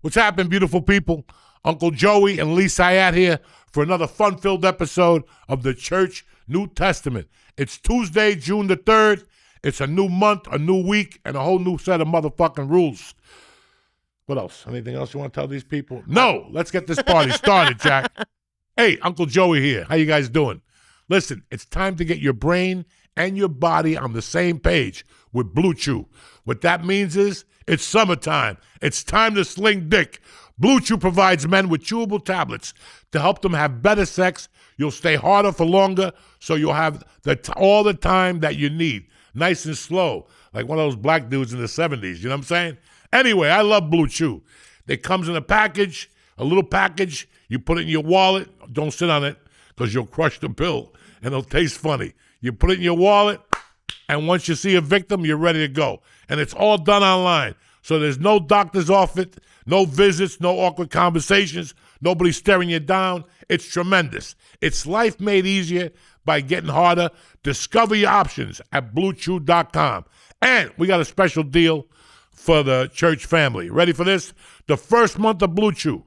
What's happening, beautiful people? Uncle Joey and Lee Syatt here for another fun-filled episode of the Church New Testament. It's Tuesday, June the 3rd. It's a new month, a new week, and a whole new set of motherfucking rules. What else? Anything else you want to tell these people? No! Let's get this party started, Jack. Hey, Uncle Joey here. How you guys doing? Listen, it's time to get your brain and your body on the same page with Blue Chew. What that means is it's summertime. It's time to sling dick. Blue Chew provides men with chewable tablets to help them have better sex. You'll stay harder for longer, so you'll have all the time that you need. Nice and slow, like one of those black dudes in the 70s. You know what I'm saying? Anyway, I love Blue Chew. It comes in a package, a little package. You put it in your wallet. Don't sit on it because you'll crush the pill and it'll taste funny. You put it in your wallet, and once you see a victim, you're ready to go. And it's all done online. So there's no doctor's office, no visits, no awkward conversations, nobody staring you down. It's tremendous. It's life made easier by getting harder. Discover your options at BlueChew.com. And we got a special deal for the church family. Ready for this? The first month of Blue Chew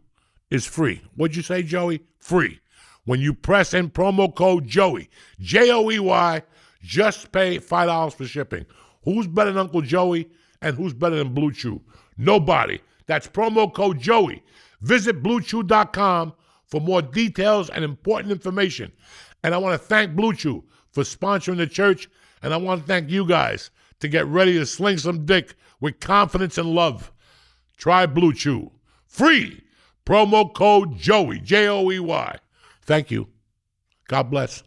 is free. What'd you say, Joey? Free. When you press in promo code Joey, Joey, just pay $5 for shipping. Who's better than Uncle Joey and who's better than Blue Chew? Nobody. That's promo code Joey. Visit BlueChew.com for more details and important information. And I want to thank Blue Chew for sponsoring the church, and I want to thank you guys to get ready to sling some dick with confidence and love. Try Blue Chew. Free. Promo code Joey, Joey. Thank you. God bless.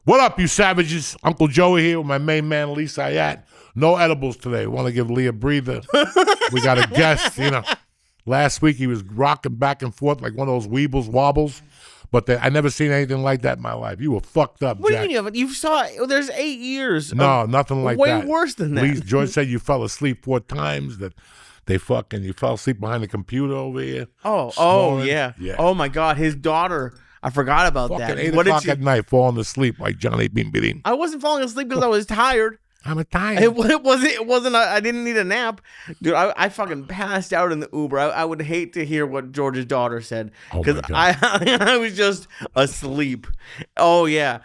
What up, you savages? Uncle Joey here with my main man, Lee Syatt. No edibles today. Want to give Lee a breather. We got a guest, Last week he was rocking back and forth like one of those weebles wobbles. But I never seen anything like that in my life. You were fucked up, what Jack. Do you mean? You saw, there's 8 years. No, nothing like that. Way worse than that. George said you fell asleep 4 times, that you fell asleep behind the computer over here. Oh, yeah. Oh, my God. His daughter, I forgot about that. 8 o'clock at night, falling asleep like Johnny Bean Beating. I wasn't falling asleep because I was tired. I'm tired. It wasn't. I didn't need a nap, dude. I fucking passed out in the Uber. I would hate to hear what George's daughter said because I was just asleep. Oh yeah,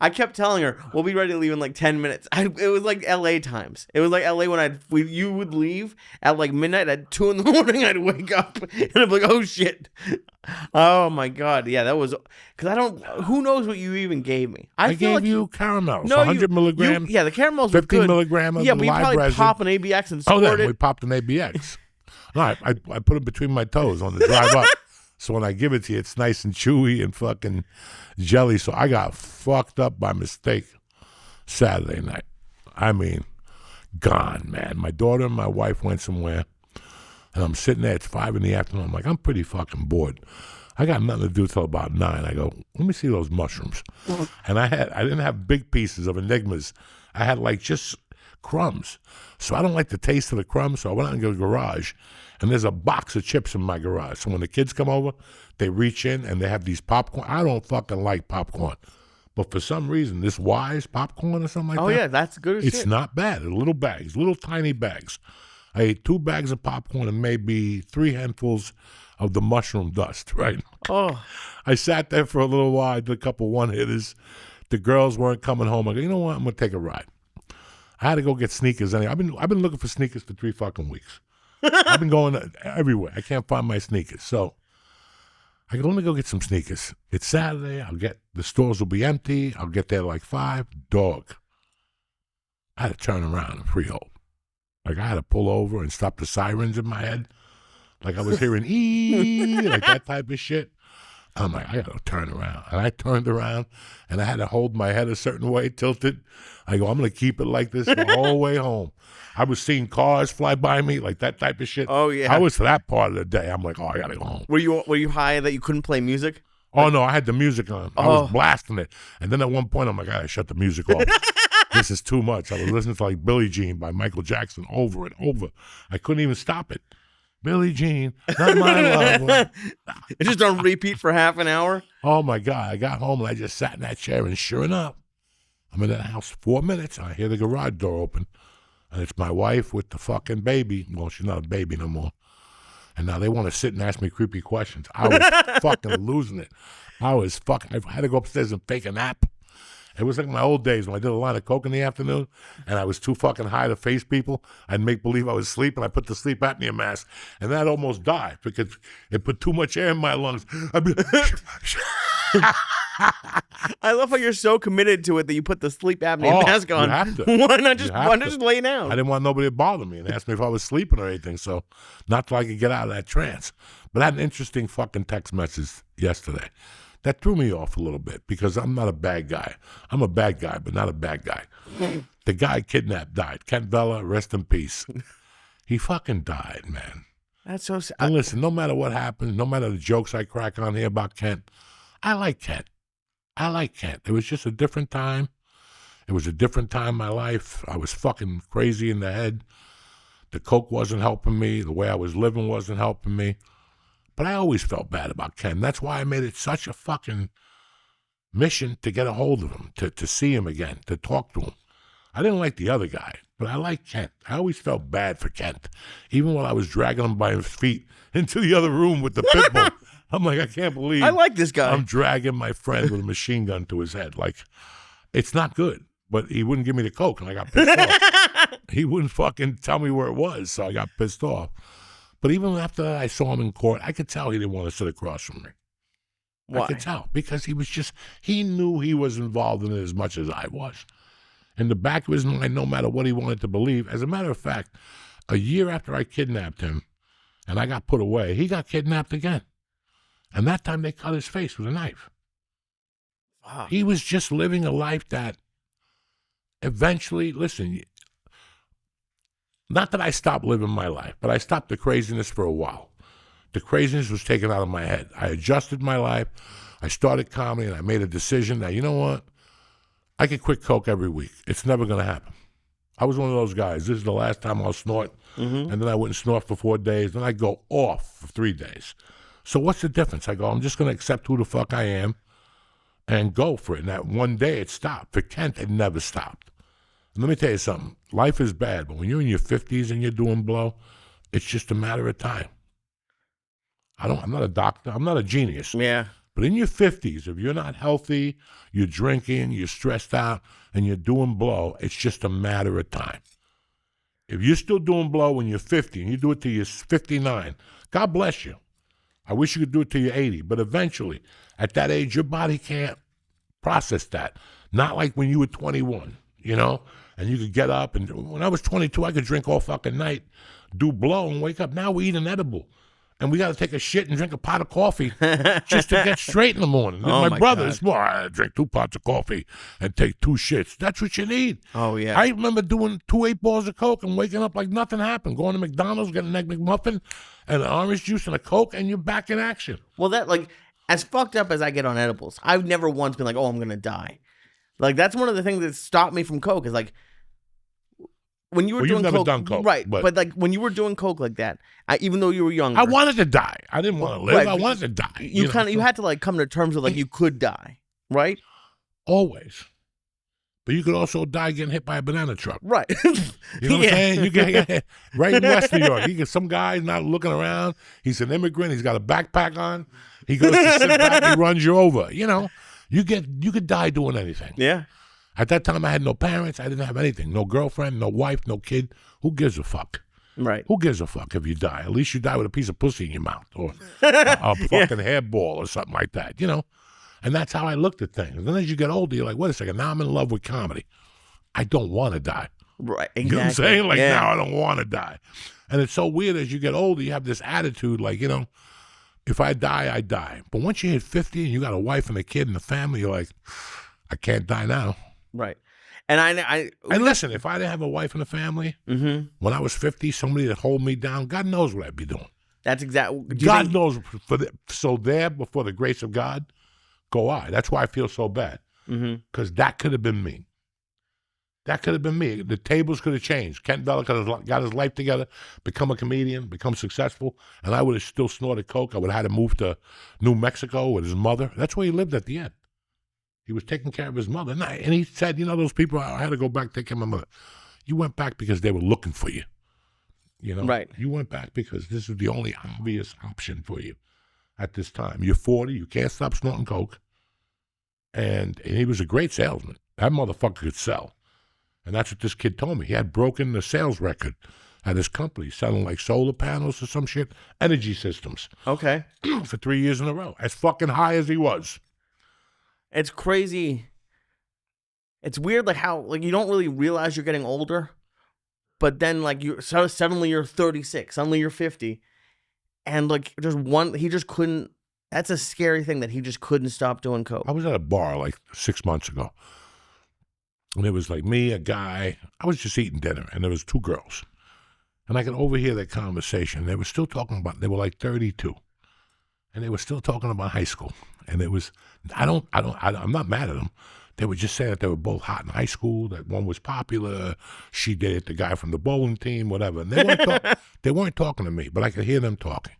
I kept telling her we'll be ready to leave in like 10 minutes. It was like LA times. It was like LA when you would leave at like midnight. At 2 in the morning, I'd wake up and I'd be like, oh shit. Oh my God, yeah, that was because I don't. Who knows what you even gave me? I gave you caramels. No, 100 milligrams. Yeah, the caramels were 50 good. milligrams. Yeah, but you probably resin. pop an ABX and snort it. We popped an ABX. No, I put it between my toes on the drive up. So when I give it to you, it's nice and chewy and fucking jelly. So I got fucked up by mistake Saturday night. I mean, gone, man. My daughter and my wife went somewhere. And I'm sitting there, it's 5 in the afternoon. I'm like, I'm pretty fucking bored. I got nothing to do till about 9. I go, let me see those mushrooms. And I didn't have big pieces of Enigmas. I had like just crumbs. So I don't like the taste of the crumbs. So I went out into the garage, and there's a box of chips in my garage. So when the kids come over, they reach in and they have these popcorn. I don't fucking like popcorn. But for some reason, this Wise popcorn or something like that. Oh yeah, that's good as shit. It's not bad. They're little bags, little tiny bags. I ate 2 bags of popcorn and maybe 3 handfuls of the mushroom dust, right? Oh. I sat there for a little while. I did a couple one-hitters. The girls weren't coming home. I go, you know what? I'm going to take a ride. I had to go get sneakers. I've been looking for sneakers for 3 fucking weeks. I've been going everywhere. I can't find my sneakers. So I go, let me go get some sneakers. It's Saturday. The stores will be empty. I'll get there like 5. Dog. I had to turn around and freehold. Like I had to pull over and stop the sirens in my head. Like I was hearing like that type of shit. I'm like, I got to turn around. And I turned around and I had to hold my head a certain way, tilted. I go, I'm going to keep it like this the whole way home. I was seeing cars fly by me, like that type of shit. Oh, yeah. I was to that part of the day. I'm like, I got to go home. Were you high that you couldn't play music? Oh, no, I had the music on. I was blasting it. And then at one point, I'm like, I got to shut the music off. This is too much. I was listening to like Billie Jean by Michael Jackson over and over. I couldn't even stop it. Billie Jean, not my love. It's just on repeat for half an hour? Oh, my God. I got home and I just sat in that chair, and sure enough, I'm in that house 4 minutes. I hear the garage door open, and it's my wife with the fucking baby. Well, she's not a baby no more. And now they want to sit and ask me creepy questions. I was fucking losing it. I had to go upstairs and fake a nap. It was like my old days when I did a line of coke in the afternoon and I was too fucking high to face people. I'd make believe I was asleep and I put the sleep apnea mask and that almost died because it put too much air in my lungs. I'd be I love how you're so committed to it that you put the sleep apnea mask on. You have to. Why not just lay down? I didn't want nobody to bother me and ask me if I was sleeping or anything, so not till I could get out of that trance. But I had an interesting fucking text message yesterday. That threw me off a little bit because I'm not a bad guy. I'm a bad guy, but not a bad guy. The guy kidnapped died. Kent Vela, rest in peace. He fucking died, man. That's so sad. And listen, no matter what happens, no matter the jokes I crack on here about Kent, I like Kent. It was just a different time. It was a different time in my life. I was fucking crazy in the head. The coke wasn't helping me. The way I was living wasn't helping me. But I always felt bad about Ken. That's why I made it such a fucking mission to get a hold of him, to see him again, to talk to him. I didn't like the other guy, but I liked Kent. I always felt bad for Kent. Even when I was dragging him by his feet into the other room with the pit bull. I'm like, I can't believe I like this guy. I'm dragging my friend with a machine gun to his head. Like, it's not good. But he wouldn't give me the coke, and I got pissed off. He wouldn't fucking tell me where it was, so I got pissed off. But even after that, I saw him in court. I could tell he didn't want to sit across from me. Why? I could tell because he knew he was involved in it as much as I was. In the back of his mind, no matter what he wanted to believe. As a matter of fact, a year after I kidnapped him and I got put away, he got kidnapped again. And that time they cut his face with a knife. Wow. He was just living a life that eventually, listen, not that I stopped living my life, but I stopped the craziness for a while. The craziness was taken out of my head. I adjusted my life. I started comedy, and I made a decision that, you know what? I could quit coke every week. It's never going to happen. I was one of those guys. This is the last time I'll snort, and then I wouldn't snort for 4 days. Then I'd go off for 3 days. So what's the difference? I go, I'm just going to accept who the fuck I am and go for it. And that one day it stopped. For Kent, it never stopped. Let me tell you something. Life is bad, but when you're in your 50s and you're doing blow, it's just a matter of time. I'm not a doctor. I'm not a genius. Yeah. But in your 50s, if you're not healthy, you're drinking, you're stressed out, and you're doing blow, it's just a matter of time. If you're still doing blow when you're 50 and you do it till you're 59, God bless you. I wish you could do it till you're 80, but eventually, at that age, your body can't process that. Not like when you were 21, you know? And you could get up, and when I was 22, I could drink all fucking night, do blow, and wake up. Now we eat an edible, and we got to take a shit and drink a pot of coffee just to get straight in the morning. Oh my brothers, well, I drink 2 pots of coffee and take 2 shits. That's what you need. Oh, yeah. I remember doing 2 8 balls of Coke and waking up like nothing happened, going to McDonald's, getting an Egg McMuffin and an orange juice and a Coke, and you're back in action. Well, that, like, as fucked up as I get on edibles, I've never once been like, oh, I'm going to die. Like, that's one of the things that stopped me from coke is like, when you were doing never coke, done coke, right? But like when you were doing coke like that, even though you were younger, I wanted to die. I didn't want to live. Right, I wanted to die. You had to like come to terms with like you could die, right? Always. But you could also die getting hit by a banana truck. Right. You know what I'm saying? You get right in West New York. You get some guy not looking around. He's an immigrant. He's got a backpack on. He goes to sit back. He runs you over. You know, you could die doing anything. Yeah. At that time, I had no parents. I didn't have anything. No girlfriend, no wife, no kid. Who gives a fuck? Right. Who gives a fuck if you die? At least you die with a piece of pussy in your mouth or a fucking hairball or something like that, you know? And that's how I looked at things. And then as you get older, you're like, wait a second, now I'm in love with comedy. I don't want to die. Right, exactly. You know what I'm saying? Like, yeah. now I don't want to die. And it's so weird as you get older, you have this attitude like, you know, if I die, I die. But once you hit 50 and you got a wife and a kid and a family, you're like, I can't die now. Right. And And listen, if I didn't have a wife and a family, when I was 50, somebody that hold me down, God knows what I'd be doing. That's exactly. God knows. So there, before the grace of God, go I. That's why I feel so bad. Because that could have been me. That could have been me. The tables could have changed. Kent Vela could have got his life together, become a comedian, become successful, and I would have still snorted coke. I would have had to move to New Mexico with his mother. That's where he lived at the end. He was taking care of his mother. And he said, you know, those people, I had to go back take care of my mother. You went back because they were looking for you. You know, Right. You went back because this is the only obvious option for you at this time. You're 40. You can't stop snorting coke. And he was a great salesman. That motherfucker could sell. And that's what this kid told me. He had broken the sales record at his company, selling like solar panels or some shit, energy systems. Okay. For 3 years in a row. As fucking high as he was. It's crazy. It's weird, like how like you don't really realize you're getting older, but then like suddenly you're 36, suddenly you're 50, and like he just couldn't. That's a scary thing that he just couldn't stop doing coke. I was at a bar like 6 months ago, and it was like me, a guy. I was just eating dinner, and there was 2 girls, and I could overhear their conversation. They were still talking about. They were like 32, and they were still talking about high school. And it was, I'm not mad at them. They were just saying that they were both hot in high school, that one was popular, she dated the guy from the bowling team, whatever. And they weren't talking to me, but I could hear them talking.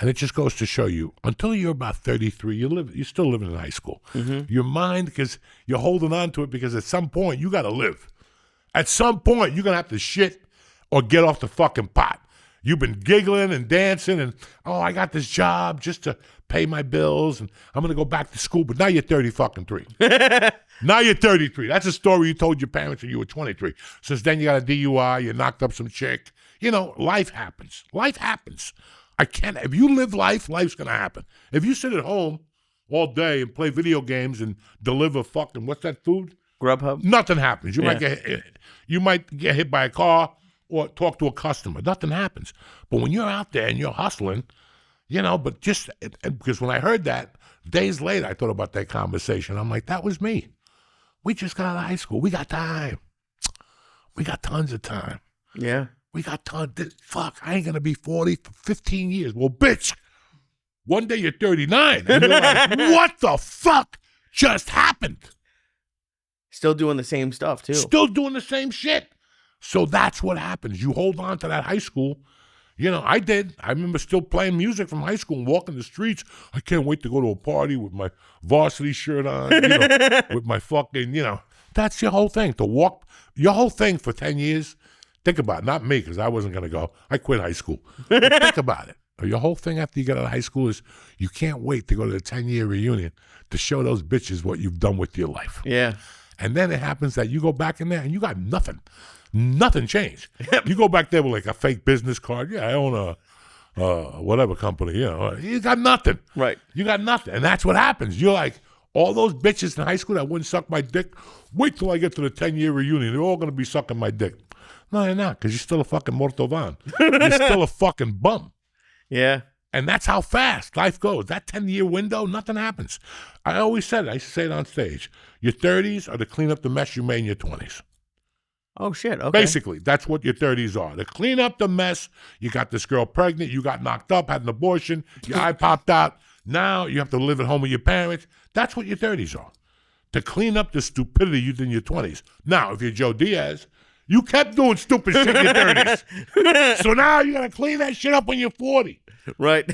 And it just goes to show you, until you're about 33, you're still living in high school. Mm-hmm. Your mind, because you're holding on to it, because at some point, you got to live. At some point, you're going to have to shit or get off the fucking pot. You've been giggling and dancing and, I got this job just to pay my bills and I'm going to go back to school. But now you're 33. Now you're 33. That's a story you told your parents when you were 23. Since then you got a DUI, you knocked up some chick. You know, life happens. Life happens. If you live life, life's going to happen. If you sit at home all day and play video games and deliver fucking, what's that food? Grubhub. Nothing happens. You might get hit by a car or talk to a customer. Nothing happens. But when you're out there and you're hustling, but just because when I heard that, days later, I thought about that conversation. I'm like, that was me. We just got out of high school. We got time. We got tons of time. Yeah. We got tons. Fuck, I ain't going to be 40 for 15 years. Well, bitch, one day you're 39. And you're like, what the fuck just happened? Still doing the same stuff, too. Still doing the same shit. So that's what happens. You hold on to that high school. I did. I remember still playing music from high school and walking the streets. I can't wait to go to a party with my varsity shirt on, with my fucking, That's your whole thing, to walk. Your whole thing for 10 years, think about it. Not me, because I wasn't going to go. I quit high school. But think about it. Your whole thing after you get out of high school is you can't wait to go to the 10-year reunion to show those bitches what you've done with your life. Yeah. And then it happens that you go back in there and you got nothing. Nothing changed. You go back there with like a fake business card. Yeah, I own a whatever company. You got nothing. Right. You got nothing. And that's what happens. You're like, all those bitches in high school that wouldn't suck my dick, wait till I get to the 10-year reunion. They're all going to be sucking my dick. No, you're not, because you're still a fucking mortovan. You're still a fucking bum. Yeah. And that's how fast life goes. That 10-year window, nothing happens. I always said it. I used to say it on stage. Your 30s are to clean up the mess you made in your 20s. Oh, shit. Okay. Basically, that's what your 30s are. To clean up the mess. You got this girl pregnant. You got knocked up, had an abortion. Your eye popped out. Now you have to live at home with your parents. That's what your 30s are. To clean up the stupidity you did in your 20s. Now, if you're Joe Diaz, you kept doing stupid shit in your 30s. So now you got to clean that shit up when you're 40. Right.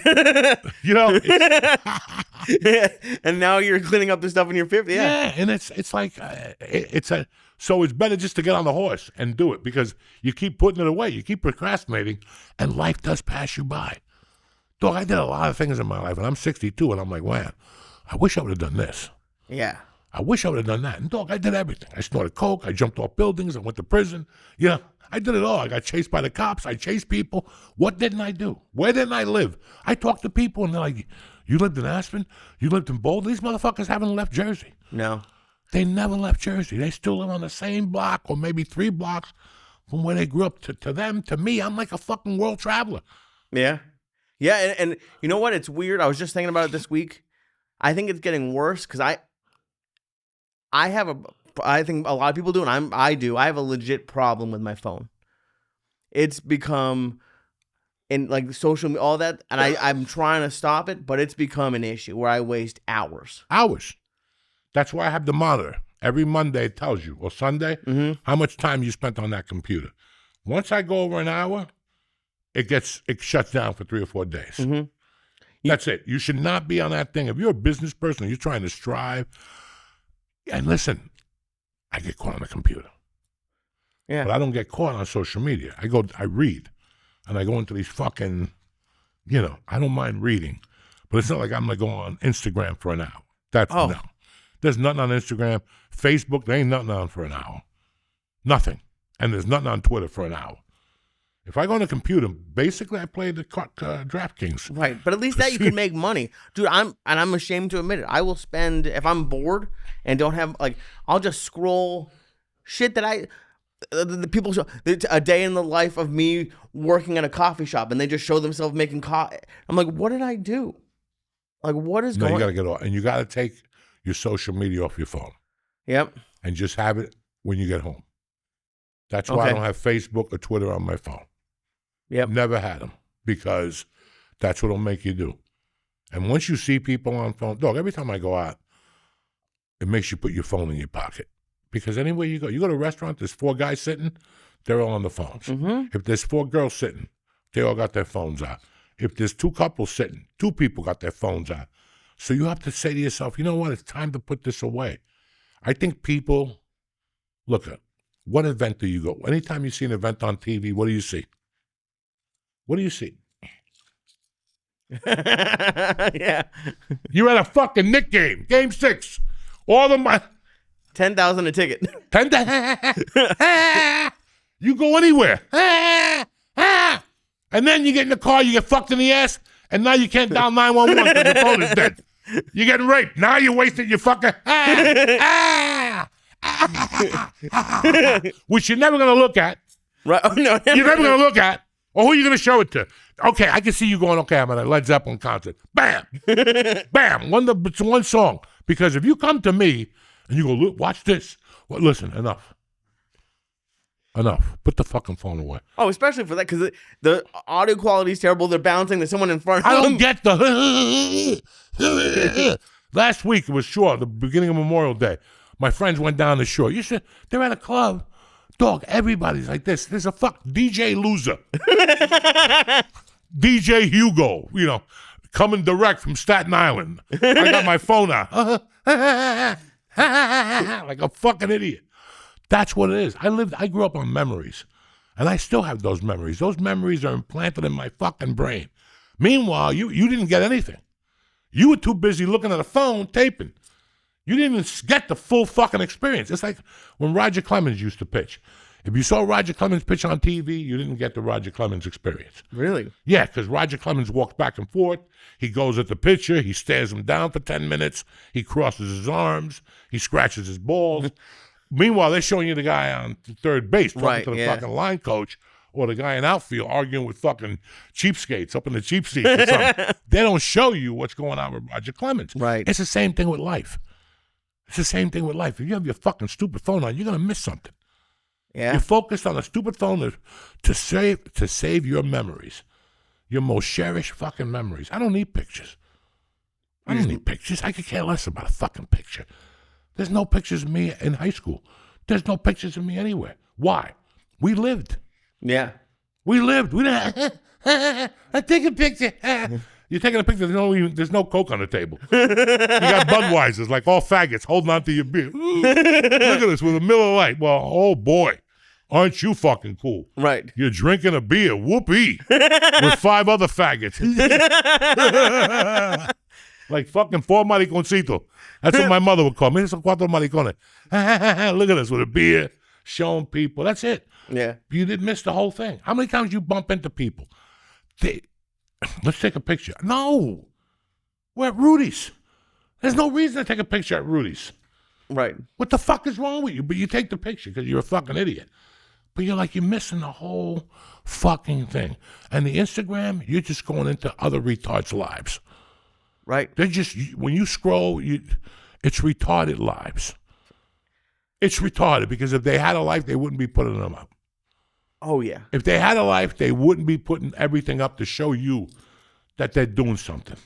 And now you're cleaning up the stuff when you're 50. Yeah, and it's like so it's better just to get on the horse and do it, because you keep putting it away, you keep procrastinating, and life does pass you by. Dog, I did a lot of things in my life, and I'm 62, and I'm like, man, I wish I would have done this. Yeah. I wish I would have done that. And dog, I did everything. I snorted coke, I jumped off buildings, I went to prison. I did it all. I got chased by the cops. I chased people. What didn't I do? Where didn't I live? I talked to people, and they're like, you lived in Aspen? You lived in Boulder? These motherfuckers haven't left Jersey. No. They never left Jersey. They still live on the same block or maybe 3 blocks from where they grew up. To them, to me, I'm like a fucking world traveler. Yeah. Yeah, and you know what? It's weird. I was just thinking about it this week. I think it's getting worse because I think a lot of people do, and I have a legit problem with my phone. It's become, in like social media, all that, and I'm trying to stop it, but it's become an issue where I waste hours. Hours. That's why I have the monitor. Every Monday it tells you, or Sunday, how much time you spent on that computer. Once I go over an hour, it shuts down for 3 or 4 days. Mm-hmm. That's it. You should not be on that thing. If you're a business person, you're trying to strive, and listen, I get caught on the computer. Yeah. But I don't get caught on social media. I read. and I go into these fucking, I don't mind reading, but it's not like I'm going to go on Instagram for an hour. No. There's nothing on Instagram. Facebook, there ain't nothing on for an hour. Nothing. And there's nothing on Twitter for an hour. If I go on the computer, basically I play the DraftKings. Right, but at least that you can make money. Dude, I'm ashamed to admit it. I will spend, if I'm bored and don't have, I'll just scroll shit that the people show, a day in the life of me working at a coffee shop, and they just show themselves making coffee. I'm like, what did I do? What is going on? You got to get off, and you got to take your social media off your phone. Yep. And just have it when you get home. That's why I don't have Facebook or Twitter on my phone. Yep. Never had them, because that's what it'll make you do. And once you see people on phone, dog, every time I go out, it makes you put your phone in your pocket. Because anywhere you go to a restaurant, there's 4 guys sitting, they're all on the phones. Mm-hmm. If there's 4 girls sitting, they all got their phones out. If there's 2 couples sitting, 2 people got their phones out. So you have to say to yourself, you know what, it's time to put this away. I think people, look at, what event do you go? Anytime you see an event on TV, what do you see? What do you see? Yeah. You're at a fucking Knick game, Game 6. All the money. 10,000 a ticket. 10,000. You go anywhere. And then you get in the car, you get fucked in the ass, and now you can't dial 911 because the phone is dead. You're getting raped. Now you wasted your fucking... Which you're never going to look at. Right? Oh, no. You're never going to look at. Or who are you going to show it to? Okay, I can see you going, okay, I'm at a Led Zeppelin concert. Bam! Bam! One song. Because if you come to me and you go, look, watch this. Well, listen, enough. Put the fucking phone away. Oh, especially for that, because the audio quality is terrible. They're bouncing. There's someone in front of them. I don't get the... Last week, it was the beginning of Memorial Day. My friends went down the shore. You said, they're at a club. Dog, everybody's like this. There's a DJ Loser. DJ Hugo, coming direct from Staten Island. I got my phone out. Like a fucking idiot. That's what it is. I grew up on memories, and I still have those memories. Those memories are implanted in my fucking brain. Meanwhile, you didn't get anything. You were too busy looking at a phone, taping. You didn't even get the full fucking experience. It's like when Roger Clemens used to pitch. If you saw Roger Clemens pitch on TV, you didn't get the Roger Clemens experience. Really? Yeah, because Roger Clemens walks back and forth. He goes at the pitcher. He stares him down for 10 minutes. He crosses his arms. He scratches his balls. Meanwhile, they're showing you the guy on third base talking to the fucking line coach, or the guy in outfield arguing with fucking cheapskates up in the cheap seats or something. They don't show you what's going on with Roger Clemens. Right. It's the same thing with life. It's the same thing with life. If you have your fucking stupid phone on, you're going to miss something. Yeah. You're focused on a stupid phone to save your memories, your most cherished fucking memories. I don't need pictures. I don't need pictures. I could care less about a fucking picture. There's no pictures of me in high school. There's no pictures of me anywhere. Why? We lived. Yeah. We lived. We didn't. I take a picture. You're taking a picture. There's no Coke on the table. You got Budweisers, like all faggots, holding on to your beer. Ooh, look at this with a Miller Lite. Well, oh boy, aren't you fucking cool? Right. You're drinking a beer, whoopee, with 5 other faggots. Like fucking 4 mariconcito. That's what my mother would call me. Esos 4 maricones. Look at us with a beer, showing people. That's it. Yeah. You didn't miss the whole thing. How many times you bump into people? Let's take a picture. No. We're at Rudy's. There's no reason to take a picture at Rudy's. Right. What the fuck is wrong with you? But you take the picture because you're a fucking idiot. But you're missing the whole fucking thing. And the Instagram, you're just going into other retards' lives. Right. They're just, when you scroll, it's retarded lives. It's retarded because if they had a life, they wouldn't be putting them up. Oh, yeah. If they had a life, they wouldn't be putting everything up to show you that they're doing something.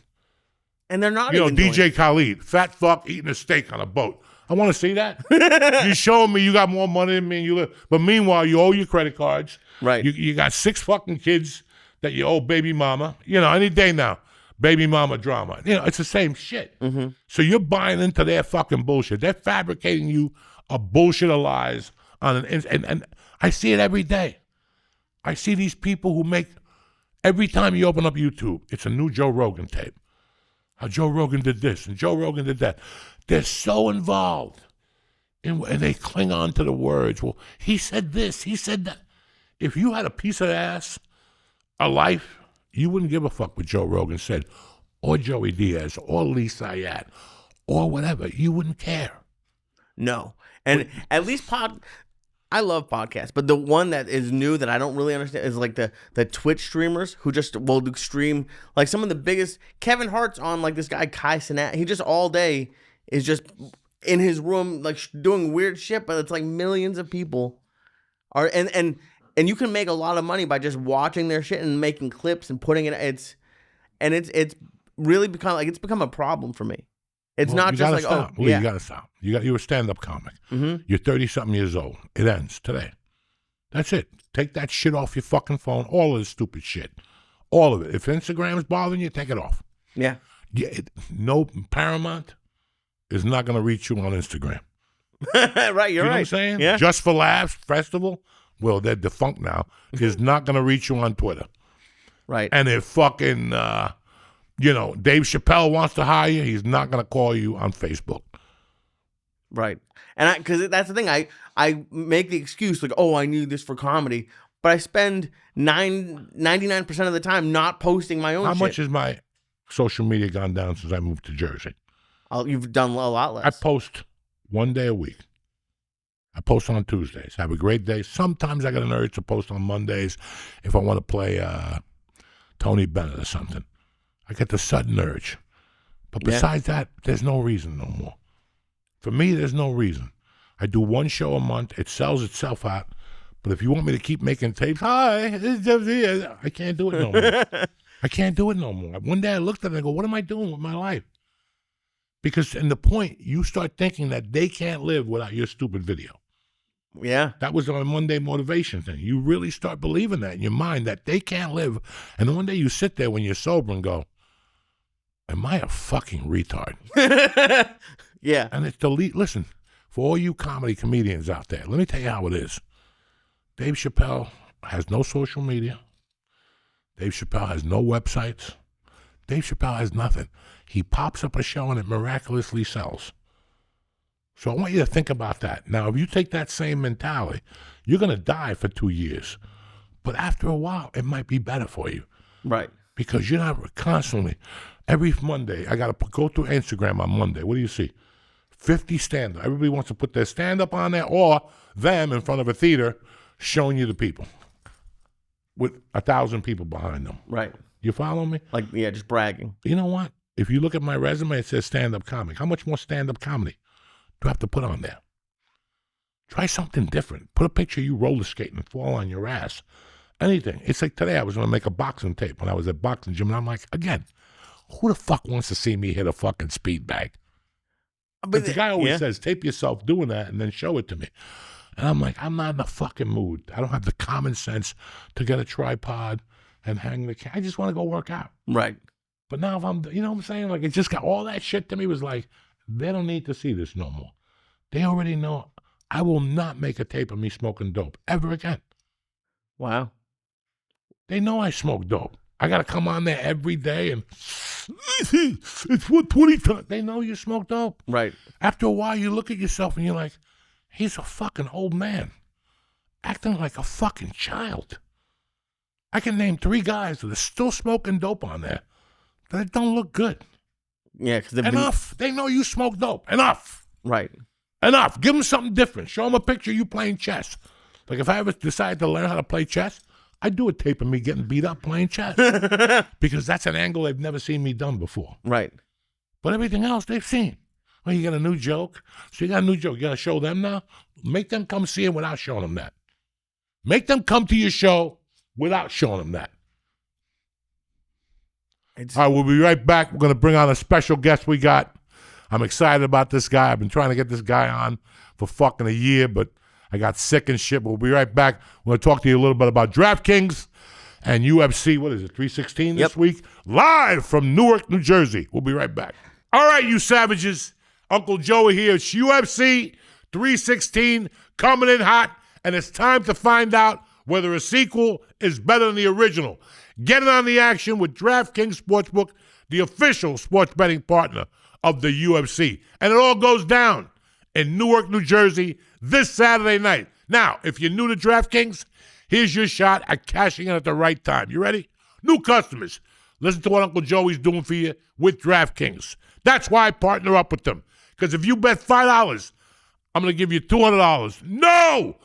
And they're not DJ Khaled, fat fuck eating a steak on a boat. I want to see that. You're showing me you got more money than me and you live. But meanwhile, you owe your credit cards. Right. You got 6 fucking kids that you owe baby mama. Any day now. Baby mama drama. It's the same shit. Mm-hmm. So you're buying into their fucking bullshit. They're fabricating you a bullshit of lies on and I see it every day. I see these people who make Every time you open up YouTube, it's a new Joe Rogan tape. How Joe Rogan did this and Joe Rogan did that. They're so involved. And they cling on to the words. Well, he said this, he said that. If you had a piece of ass, a life, you wouldn't give a fuck what Joe Rogan said, or Joey Diaz, or Lee Syatt, or whatever. You wouldn't care. No. And at least I love podcasts, but the one that is new that I don't really understand is like the Twitch streamers who just will stream like some of the biggest. Kevin Hart's on like this guy Kai Cenat. He just all day is just in his room like doing weird shit, but it's like millions of people are and you can make a lot of money by just watching their shit and making clips and putting it. It's really become a problem for me. It's not just like stop. oh yeah. You gotta stop. You're a stand-up comic. Mm-hmm. You're 30-something years old. It ends today. That's it. Take that shit off your fucking phone. All of this stupid shit. All of it. If Instagram's bothering you, take it off. Yeah. No, Paramount is not going to reach you on Instagram. Right, you're right. Know what I'm saying? Yeah. Just for Laughs Festival, well, they're defunct now, is not going to reach you on Twitter. Right. And if fucking, Dave Chappelle wants to hire you, he's not going to call you on Facebook. Right. And because that's the thing, I make the excuse like, oh, I need this for comedy, but I spend 99% of the time not posting my own How shit. much has my social media gone down since I moved to Jersey? You've done a lot less. I post one day a week. I post on Tuesdays. Have a great day. Sometimes I get an urge to post on Mondays if I want to play Tony Bennett or something. I get the sudden urge. But besides that, there's no reason no more. For me, there's no reason. I do one show a month. It sells itself out. But if you want me to keep making tapes, I can't do it no more. I can't do it no more. One day I looked at it and I go, what am I doing with my life? Because in the point, you start thinking that they can't live without your stupid video. Yeah. That was our Monday motivation thing. You really start believing that in your mind that they can't live. And then one day you sit there when you're sober and go, am I a fucking retard? Yeah. And it's listen, for all you comedy comedians out there, let me tell you how it is. Dave Chappelle has no social media. Dave Chappelle has no websites. Dave Chappelle has nothing. He pops up a show and it miraculously sells. So I want you to think about that. Now, if you take that same mentality, you're going to die for 2 years. But after a while, it might be better for you. Right. Because you're not constantly, every Monday, I got to go through Instagram on Monday. What do you see? 50 stand-up. Everybody wants to put their stand-up on there or them in front of a theater showing you the people with 1,000 people behind them. Right. You follow me? Like, yeah, just bragging. You know what? If you look at my resume, it says stand-up comic. How much more stand-up comedy do I have to put on there? Try something different. Put a picture of you roller skating and fall on your ass. Anything. It's like today I was going to make a boxing tape when I was at boxing gym, and I'm like, again, who the fuck wants to see me hit a fucking speed bag? But the guy always says, tape yourself doing that and then show it to me. And I'm like, I'm not in the fucking mood. I don't have the common sense to get a tripod and hang the I just want to go work out. Right. But now if I'm, you know what I'm saying? Like, it just got all that shit to me was like, they don't need to see this no more. They already know I will not make a tape of me smoking dope ever again. Wow. They know I smoke dope. I got to come on there every day and it's 120 times. They know you smoke dope. Right. After a while, you look at yourself and you're like, he's a fucking old man acting like a fucking child. I can name 3 guys that are still smoking dope on there that don't look good. Yeah. Enough. They know you smoke dope. Enough. Right. Enough. Give them something different. Show them a picture of you playing chess. Like if I ever decide to learn how to play chess, I'd do a tape of me getting beat up playing chess. Because that's an angle they've never seen me done before. Right. But everything else they've seen. Well, you got a new joke. So you got a new joke. You got to show them now. Make them come see it without showing them that. Make them come to your show without showing them that. All right, we'll be right back. We're going to bring on a special guest we got. I'm excited about this guy. I've been trying to get this guy on for fucking a year, but I got sick and shit. We'll be right back. We're going to talk to you a little bit about DraftKings and UFC, what is it, 316 this week? Live from Newark, New Jersey. We'll be right back. All right, you savages. Uncle Joey here. It's UFC 316 coming in hot, and it's time to find out whether a sequel is better than the original. Get in on the action with DraftKings Sportsbook, the official sports betting partner of the UFC. And it all goes down in Newark, New Jersey this Saturday night. Now, if you're new to DraftKings, here's your shot at cashing in at the right time. You ready? New customers, listen to what Uncle Joey's doing for you with DraftKings. That's why I partner up with them. Because if you bet $5, I'm going to give you $200. No!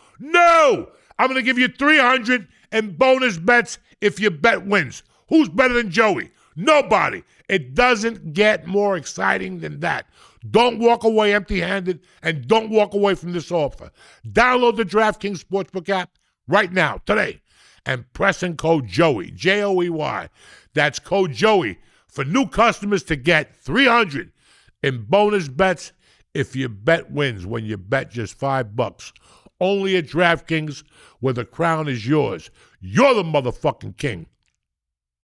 I'm going to give you $300 in bonus bets if your bet wins. Who's better than Joey? Nobody. It doesn't get more exciting than that. Don't walk away empty-handed, and don't walk away from this offer. Download the DraftKings Sportsbook app right now, today, and press in code Joey, Joey. That's code Joey for new customers to get $300 in bonus bets if your bet wins when you bet just $5. Only at DraftKings, where the crown is yours. You're the motherfucking king.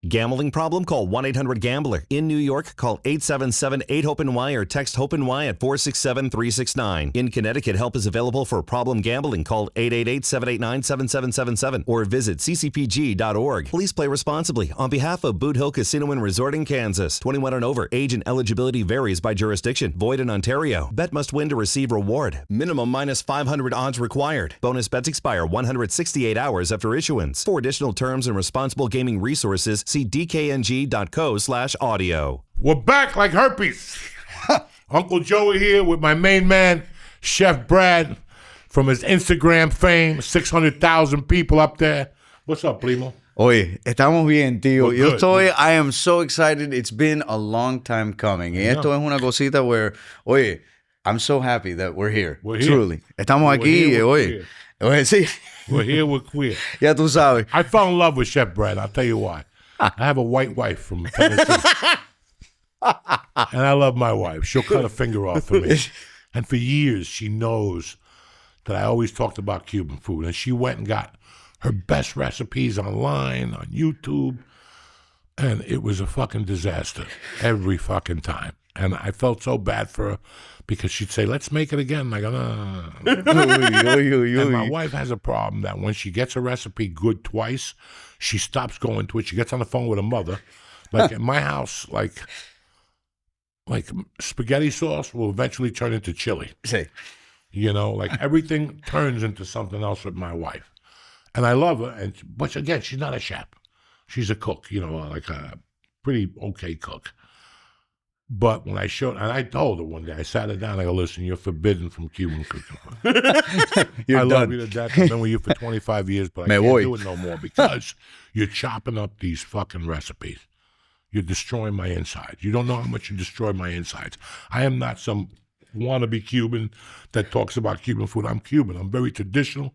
Gambling problem? Call 1-800-GAMBLER. In New York, call 877-8-HOPE-NY or text HOPE-NY at 467-369. In Connecticut, help is available for problem gambling. Call 888-789-7777 or visit ccpg.org. Please play responsibly. On behalf of Boot Hill Casino and Resort in Kansas, 21 and over. Age and eligibility varies by jurisdiction. Void in Ontario. Bet must win to receive reward. Minimum minus 500 odds required. Bonus bets expire 168 hours after issuance. For additional terms and responsible gaming resources, see dkng.co/audio. We're back like herpes. Uncle Joey here with my main man, Chef Brad, from his Instagram fame, 600,000 people up there. What's up, Primo? Oye, estamos bien, tío. Well, good. I am so excited. It's been a long time coming. Y esto es una cosita where, oye, I'm so happy that we're here. We're here. Truly. Estamos We're aquí, here, we're oye. Oye, sí. We're here, we're queer. Ya tú sabes. I fell in love with Chef Brad. I'll tell you why. I have a white wife from Tennessee. And I love my wife. She'll cut a finger off for me. And for years, she knows that I always talked about Cuban food. And she went and got her best recipes online, on YouTube. And it was a fucking disaster every fucking time. And I felt so bad for her because she'd say, let's make it again. I go, no. And my wife has a problem that when she gets a recipe good twice, she stops going to it. She gets on the phone with her mother. Like in my house, like spaghetti sauce will eventually turn into chili. Sí. You know, like everything turns into something else with my wife. And I love her. But again, she's not a chef. She's a cook, you know, like a pretty okay cook. But when I showed, and I told her one day, I sat her down, I go, listen, you're forbidden from Cuban cooking. You're I done. love you to death. I've been with you for 25 years, but I can't do it no more because you're chopping up these fucking recipes. You're destroying my insides. You don't know how much you destroy my insides. I am not some wannabe Cuban that talks about Cuban food. I'm Cuban. I'm very traditional.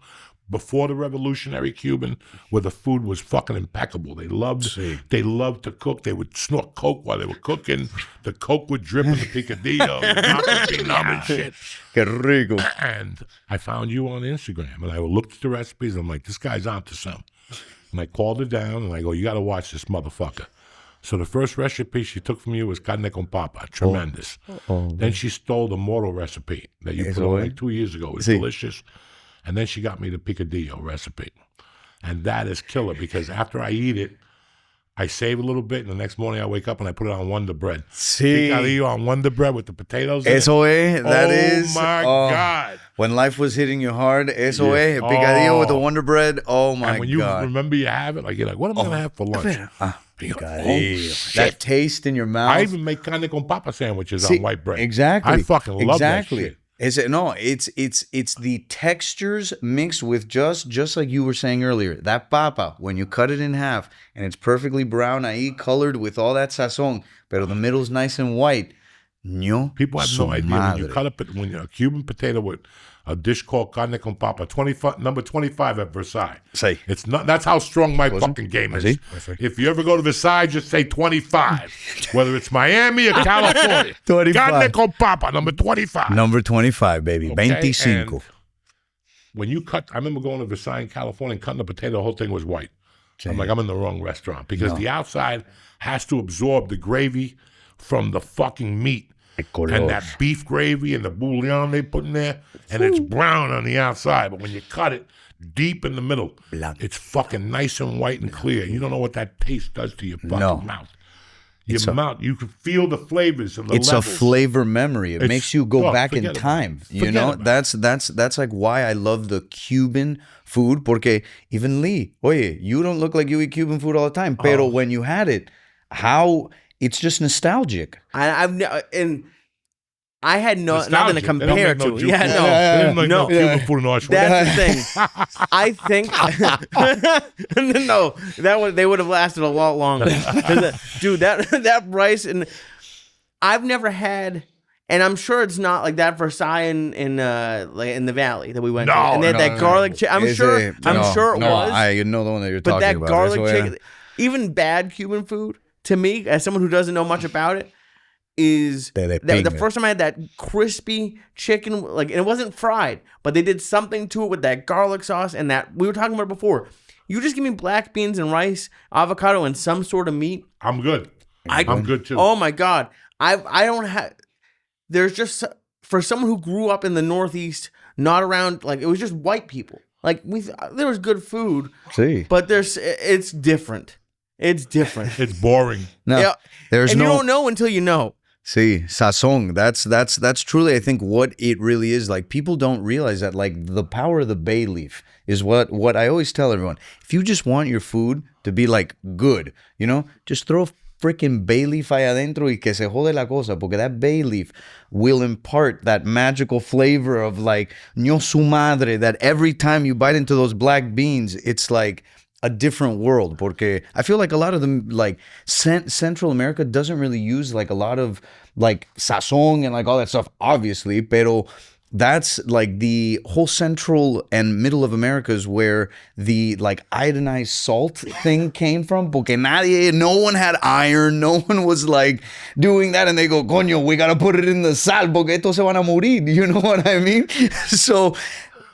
Before the revolutionary Cuban, where the food was fucking impeccable. They loved to cook. They would snort Coke while they were cooking. The Coke would drip in the picadillo, and shit. Qué rico. And I found you on Instagram, and I looked at the recipes, and I'm like, this guy's onto something. And I called her down, and I go, you got to watch this motherfucker. So the first recipe she took from you was carne con papa, tremendous. Then she stole the Moro recipe that you put on like 2 years ago. It was delicious. And then she got me the picadillo recipe. And that is killer because after I eat it, I save a little bit, and the next morning I wake up and I put it on Wonder Bread. Sí. Picadillo on Wonder Bread with the potatoes in Eso it. es. That is. Oh, my God. When life was hitting you hard, eso es. Picadillo with the Wonder Bread. Oh, my God. And when you remember you have it, like you're like, what am I going to have for lunch? Picadillo. That taste in your mouth. I even make carne con papa sandwiches on white bread. Exactly. I fucking love that shit. It's the textures mixed with just like you were saying earlier. That papa, when you cut it in half and it's perfectly brown, ahí colored with all that sazon, pero the middle's nice and white. No, people have no idea when you cut up when a Cuban potato with a dish called carne con papa, number 25 at Versailles. Say it's not. That's how strong my fucking game is. If you ever go to Versailles, just say 25, whether it's Miami or California. 25. Carne con papa, number 25. Number 25, baby. Okay? 25. And when you cut, I remember going to Versailles in California and cutting the potato. The whole thing was white. I'm like, I'm in the wrong restaurant because the outside has to absorb the gravy from the fucking meat. And that beef gravy and the bouillon they put in there, and it's brown on the outside. But when you cut it, deep in the middle. Blanco. It's fucking nice and white and clear. You don't know what that taste does to your fucking mouth. Your mouth, you can feel the flavors of the It's levels. a flavor memory. It makes you go back in forget time. about it. You know, Forget about that's like why I love the Cuban food. Porque even Lee, oye, you don't look like you eat Cuban food all the time. Pero when you had it, it's just nostalgic. I had nothing to Nostalgic. compare They don't to. make no Yeah, Cuban- no. Cuban food in Auschwitz. That's the thing. I think no, they would have lasted a lot longer. Dude, that rice, and I've never had, and I'm sure it's not like that Versailles in the valley that we went to. And they had that garlic chicken. I'm sure it was. I know the one that you're But talking that about. garlic chicken, even bad Cuban food, to me, as someone who doesn't know much about it, is the first time I had that crispy chicken, and it wasn't fried, but they did something to it with that garlic sauce and that we were talking about before. You just give me black beans and rice, avocado, and some sort of meat. I'm good. I'm good too. Oh my God. I don't have, there's just, for someone who grew up in the Northeast, not around, it was just white people. There was good food, but it's different. It's different. It's boring. No, yeah. There's you don't know until you know. See, sazón. That's truly, I think, what it really is. People don't realize that, the power of the bay leaf is what I always tell everyone. If you just want your food to be good, just throw freaking bay leaf ahí adentro y que se jode la cosa, porque that bay leaf will impart that magical flavor of ño su madre, that every time you bite into those black beans, it's a different world. Porque I feel like a lot of them, Central America doesn't really use a lot of sazón and all that stuff, obviously, pero that's the whole Central and Middle of America is where the iodinized salt thing came from. Porque no one had iron, no one was doing that, and they go, coño, we gotta put it in the sal porque estos se van a morir. You know what I mean? So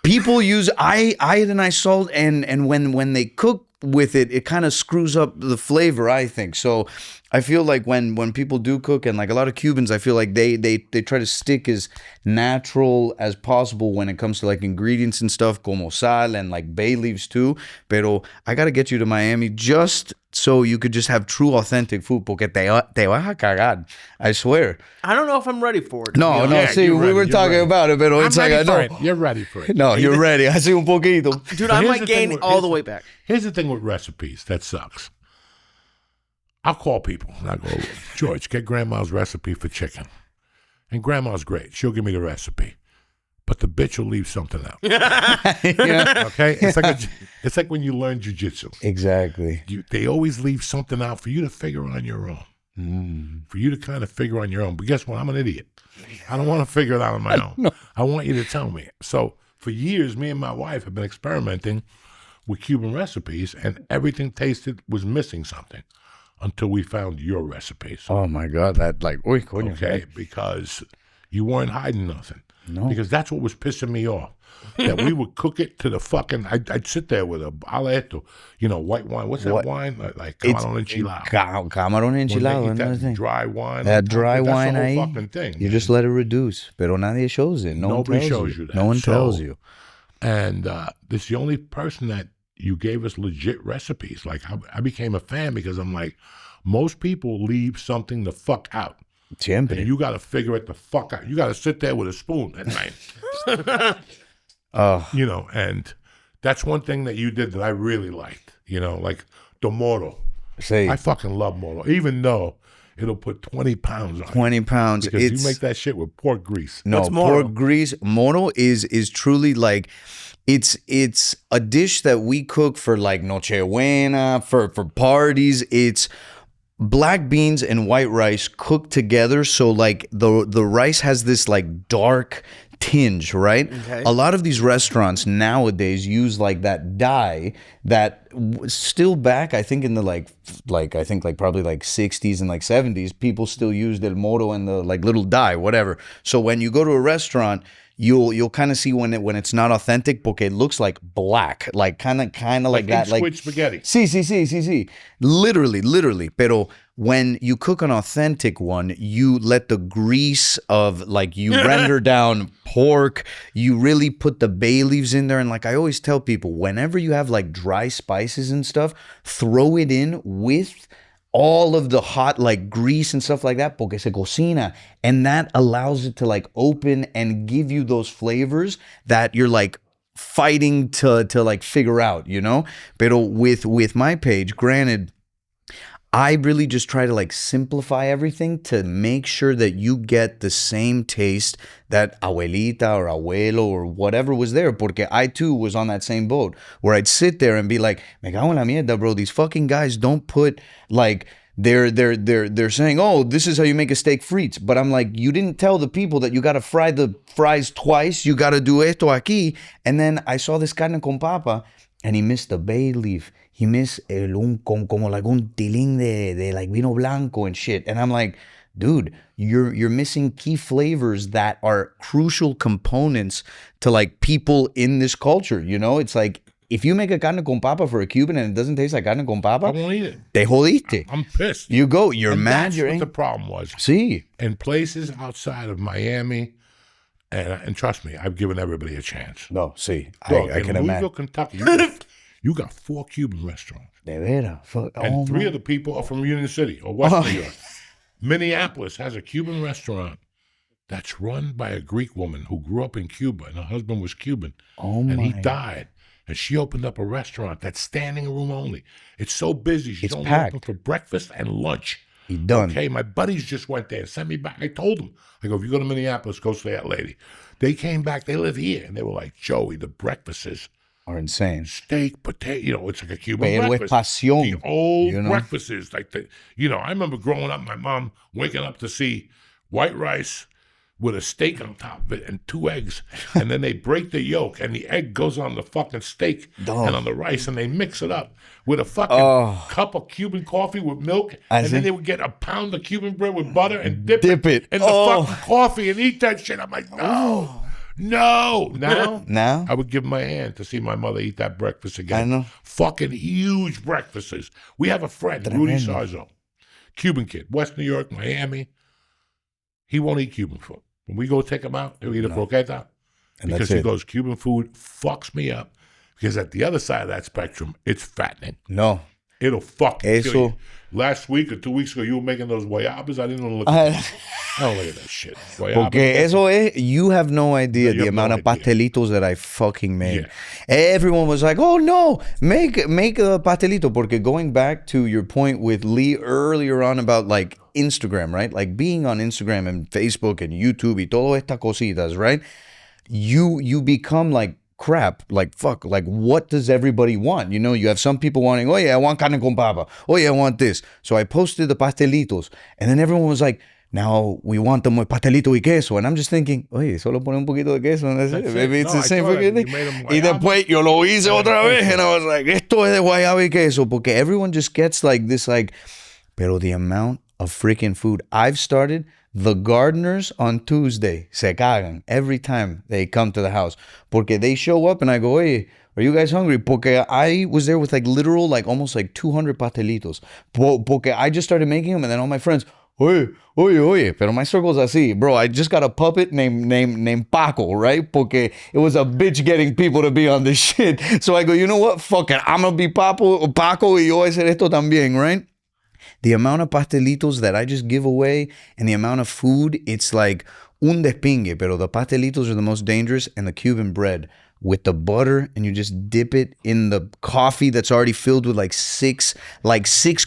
people use iodinized salt, and when they cook with it, it kind of screws up the flavor, I think. So I feel like when people do cook, and a lot of Cubans, I feel like they try to stick as natural as possible when it comes to ingredients and stuff, como sal and bay leaves too. Pero I gotta get you to Miami just so you could just have true authentic food, porque te vas a cagar. I swear. I don't know if I'm ready for it. No, see, we were talking about it, but it's I'm ready for no. it. You're ready for it. No, you're ready. I see un poquito. Dude, I might gain all the way back. Here's the thing with recipes that sucks. I'll call people and I go, George, get grandma's recipe for chicken. And grandma's great. She'll give me the recipe. But the bitch will leave something out. Yeah. Okay? It's like when you learn jujitsu. Exactly. They always leave something out for you to figure on your own. For you to kind of figure on your own. But guess what? I'm an idiot. I don't want to figure it out on my own. No. I want you to tell me. So for years, me and my wife have been experimenting with Cuban recipes, and everything tasted was missing something until we found your recipes. Oh my God, that uy, coño. Okay, because you weren't hiding nothing. No. Because that's what was pissing me off. That we would cook it to the fucking, I'd sit there with a aleto, white wine. What's that wine? Like camarón enchilado. Camarón enchilado, That another thing. dry wine. That dry wine, that's the whole fucking thing. You just let it reduce, pero nadie shows it. Nobody shows you that. No one tells you. And this is the only person that you gave us legit recipes. I became a fan because I'm like, most people leave something the fuck out. Siempre. And you got to figure it the fuck out. You got to sit there with a spoon at night. And that's one thing that you did that I really liked. The moro. I fucking love moro, even though it'll put 20 pounds on 20 pounds. Because you make that shit with pork grease. No, pork grease. Moro is truly it's a dish that we cook for Nochebuena, for parties. It's black beans and white rice cooked together, so the rice has this like tinge, right? Okay. A lot of these restaurants nowadays use like that dye that still back, I think in the probably 60s and 70s, people still used el moro and the little dye, whatever. So when you go to a restaurant, you'll kind of see when it's not authentic, porque it looks like black, like kind of like that, like spaghetti. Sí. Literally. Pero when you cook an authentic one, you let the grease of, like, you render down pork, you really put the bay leaves in there. And like I always tell people, whenever you have like dry spices and stuff, throw it in with all of the hot like grease and stuff like that, porque se cocina, and that allows it to like open and give you those flavors that you're like fighting to like figure out, you know. Pero with my page, granted, I really just try to like simplify everything to make sure that you get the same taste that abuelita or abuelo or whatever was there. Porque I too was on that same boat where I'd sit there and be like, me cago en la mierda, bro. These fucking guys don't put like, they're saying, oh, this is how you make a steak frites. But I'm like, you didn't tell the people that you got to fry the fries twice. You got to do esto aquí. And then I saw this carne con papa and he missed the bay leaf. He missed como like un tilín de like vino blanco and shit. And I'm like, dude, you're missing key flavors that are crucial components to like people in this culture. You know, it's like, if you make a carne con papa for a Cuban and it doesn't taste like carne con papa, I won't eat it. Te jodiste. I'm pissed. You're and mad. That's You're what the problem was. See, in places outside of Miami, and trust me, I've given everybody a chance. No, see, Dog, I in can Louisville, imagine. Kentucky, you got 4 Cuban restaurants. De veras. And 3 of the people are from Union City or West New York. Minneapolis has a Cuban restaurant that's run by a Greek woman who grew up in Cuba, and her husband was Cuban. And he died. And she opened up a restaurant that's standing room only. It's so busy. She's only open for breakfast and lunch. He done. Okay, my buddies just went there and sent me back. I told them, I go, if you go to Minneapolis, go see that lady. They came back. They live here. And they were like, Joey, the breakfasts are insane. Steak, potato, you know, it's like a Cuban Pero breakfast. Es pasión, the old you know? breakfasts, like I remember growing up, my mom waking up to see white rice with a steak on top of it and 2 eggs, and then they break the yolk and the egg goes on the fucking steak and on the rice, and they mix it up with a fucking cup of Cuban coffee with milk, and then they would get a pound of Cuban bread with butter and dip it in the fucking coffee and eat that shit. I'm like, no. No. Now I would give my hand to see my mother eat that breakfast again. I know. Fucking huge breakfasts. We have a friend, Rudy Sarzo, Cuban kid, West New York, Miami. He won't eat Cuban food. When we go take him out, he'll eat a croqueta. And because he goes, Cuban food fucks me up. Because at the other side of that spectrum, it's fattening. No. It'll fucking kill you. Last week or 2 weeks ago, you were making those guayabas. I didn't want to look at that. I don't look at that shit. Porque eso es, you have no idea the amount of pastelitos that I fucking made. Yeah. Everyone was like, oh no, make a pastelito. Porque going back to your point with Lee earlier on about like Instagram, right? Like being on Instagram and Facebook and YouTube y todo estas cositas, right? You become like, crap, like fuck, like what does everybody want? You know, you have some people wanting, oh yeah, I want carne con papa. Oh yeah, I want this. So I posted the pastelitos, and then everyone was like, now we want them with pastelito y queso. And I'm just thinking, oye, solo pone un poquito de queso. And that's it. Maybe it's the same fucking thing. Y después yo lo hice otra vez, and I was like, esto es de guayaba y queso. Porque everyone just gets like this, like, pero the amount of freaking food. I've started the gardeners on Tuesday se cagan every time they come to the house. Porque they show up and I go, hey, are you guys hungry? Porque I was there with like literal, like almost like 200 pastelitos. Porque I just started making them, and then all my friends, oye, pero my circle's así, bro. I just got a puppet named Paco, right? Porque it was a bitch getting people to be on this shit. So I go, you know what? Fuck it. I'm gonna be Paco y yo voy a hacer esto también, right? The amount of pastelitos that I just give away and the amount of food, it's like un despingue, pero the pastelitos are the most dangerous, and the Cuban bread with the butter, and you just dip it in the coffee that's already filled with like six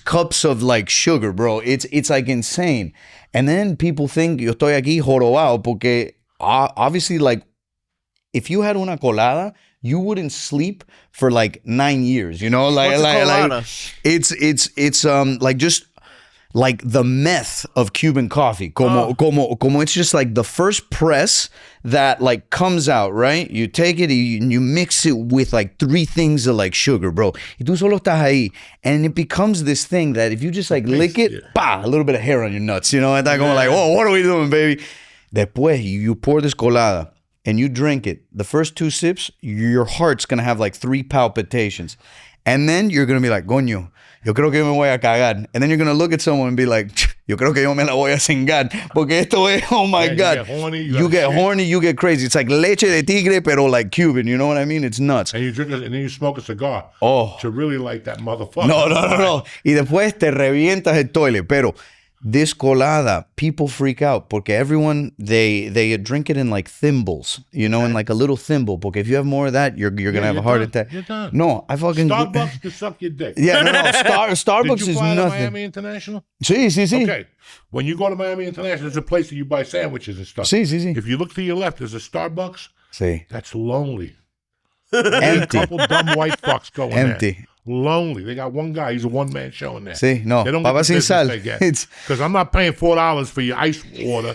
cups of like sugar, bro. It's like insane. And then people think yo estoy aquí jorobado porque obviously, like, if you had una colada, you wouldn't sleep for like 9 years, you know? Like, what's a colada? Like it's like just like the meth of Cuban coffee. Como it's just like the first press that like comes out, right? You take it and you mix it with like 3 things of like sugar, bro. Y tú solo estás ahí. And it becomes this thing that if you just like lick it, a little bit of hair on your nuts, you know? And I'm going like, oh, what are we doing, baby? Después, you pour this colada. and you drink it, the first 2 sips, your heart's going to have like 3 palpitations. And then you're going to be like, coño, yo creo que me voy a cagar. And then you're going to look at someone and be like, yo creo que yo me la voy a cingar. Porque esto es, oh my God. You get horny. You get crazy. It's like leche de tigre, pero like Cuban. You know what I mean? It's nuts. And you drink it, and then you smoke a cigar. Oh. To really like that motherfucker. No. Y después te revientas el toilet. Pero this colada, people freak out porque everyone, they drink it in like thimbles, you know, in like a little thimble. Porque if you have more of that, you're going to have a heart attack. You're done. No, I fucking... Starbucks can suck your dick. Yeah, no. Starbucks Did you is fly to nothing. Miami International? Sí. Okay. When you go to Miami International, there's a place that you buy sandwiches and stuff. Sí. If you look to your left, there's a Starbucks. Sí. That's lonely. Empty. A couple dumb white fucks going Empty. there. Lonely. They got one guy. He's a one-man show in there. Sí, no. They don't Papa sin sal. Because I'm not paying $4 for your ice water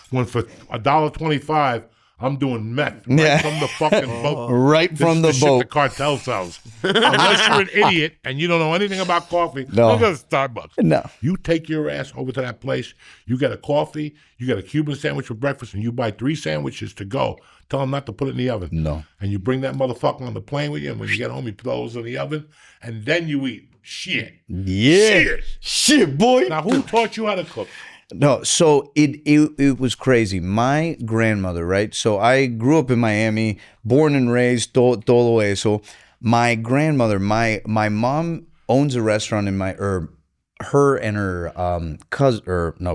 when for $1.25 I'm doing meth right from the fucking boat. Right from the Shit boat. the cartel sells. Unless you're an idiot and you don't know anything about coffee, No. go to Starbucks. No. You take your ass over to that place. You get a coffee. You get a Cuban sandwich for breakfast, and you buy 3 sandwiches to go. Tell them not to put it in the oven. No. And you bring that motherfucker on the plane with you, and when you get home, you throw those in the oven, and then you eat. Shit. Yeah. Shit, boy. Now, who taught you how to cook? No, so it was crazy. My grandmother, right? So I grew up in Miami, born and raised, todo eso. My grandmother, my mom owns a restaurant in her and her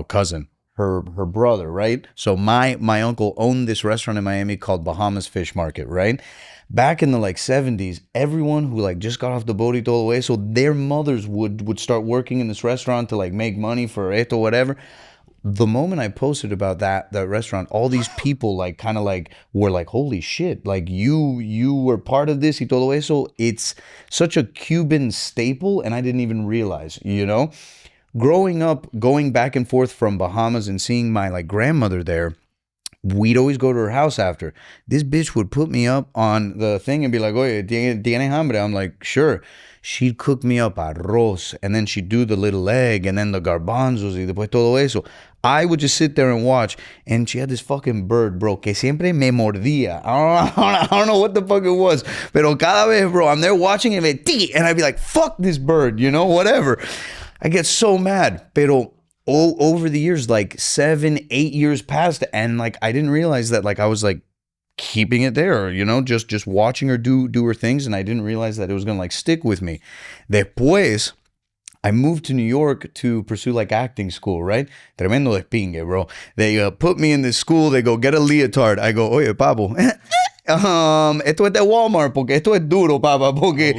cousin, her brother, right? So my uncle owned this restaurant in Miami called Bahamas Fish Market, right? Back in the like 70s, everyone who like just got off the boat y todo eso, their mothers would start working in this restaurant to like make money for esto, whatever. The moment I posted about that restaurant, all these people like kind of like were like, holy shit, like you were part of this y todo eso. It's such a Cuban staple, and I didn't even realize, you know? Growing up, going back and forth from Bahamas and seeing my like grandmother there, we'd always go to her house after. This bitch would put me up on the thing and be like, oye, ¿tienes hambre? I'm like, sure. She'd cook me up arroz, and then she'd do the little egg, and then the garbanzos, y después todo eso. I would just sit there and watch, and she had this fucking bird, bro, que siempre me mordía. I don't know what the fuck it was, pero cada vez, bro, I'm there watching it, and I'd be like, fuck this bird, you know, whatever. I get so mad, pero over the years, like 7-8 years passed, and like I didn't realize that like I was like keeping it there, you know, just watching her do her things, and I didn't realize that it was gonna like stick with me. Después, I moved to New York to pursue like acting school, right? Tremendo despingue, bro. They put me in this school. They go, get a leotard. I go, oye, papo. Esto es de Walmart porque esto es duro, papa. Porque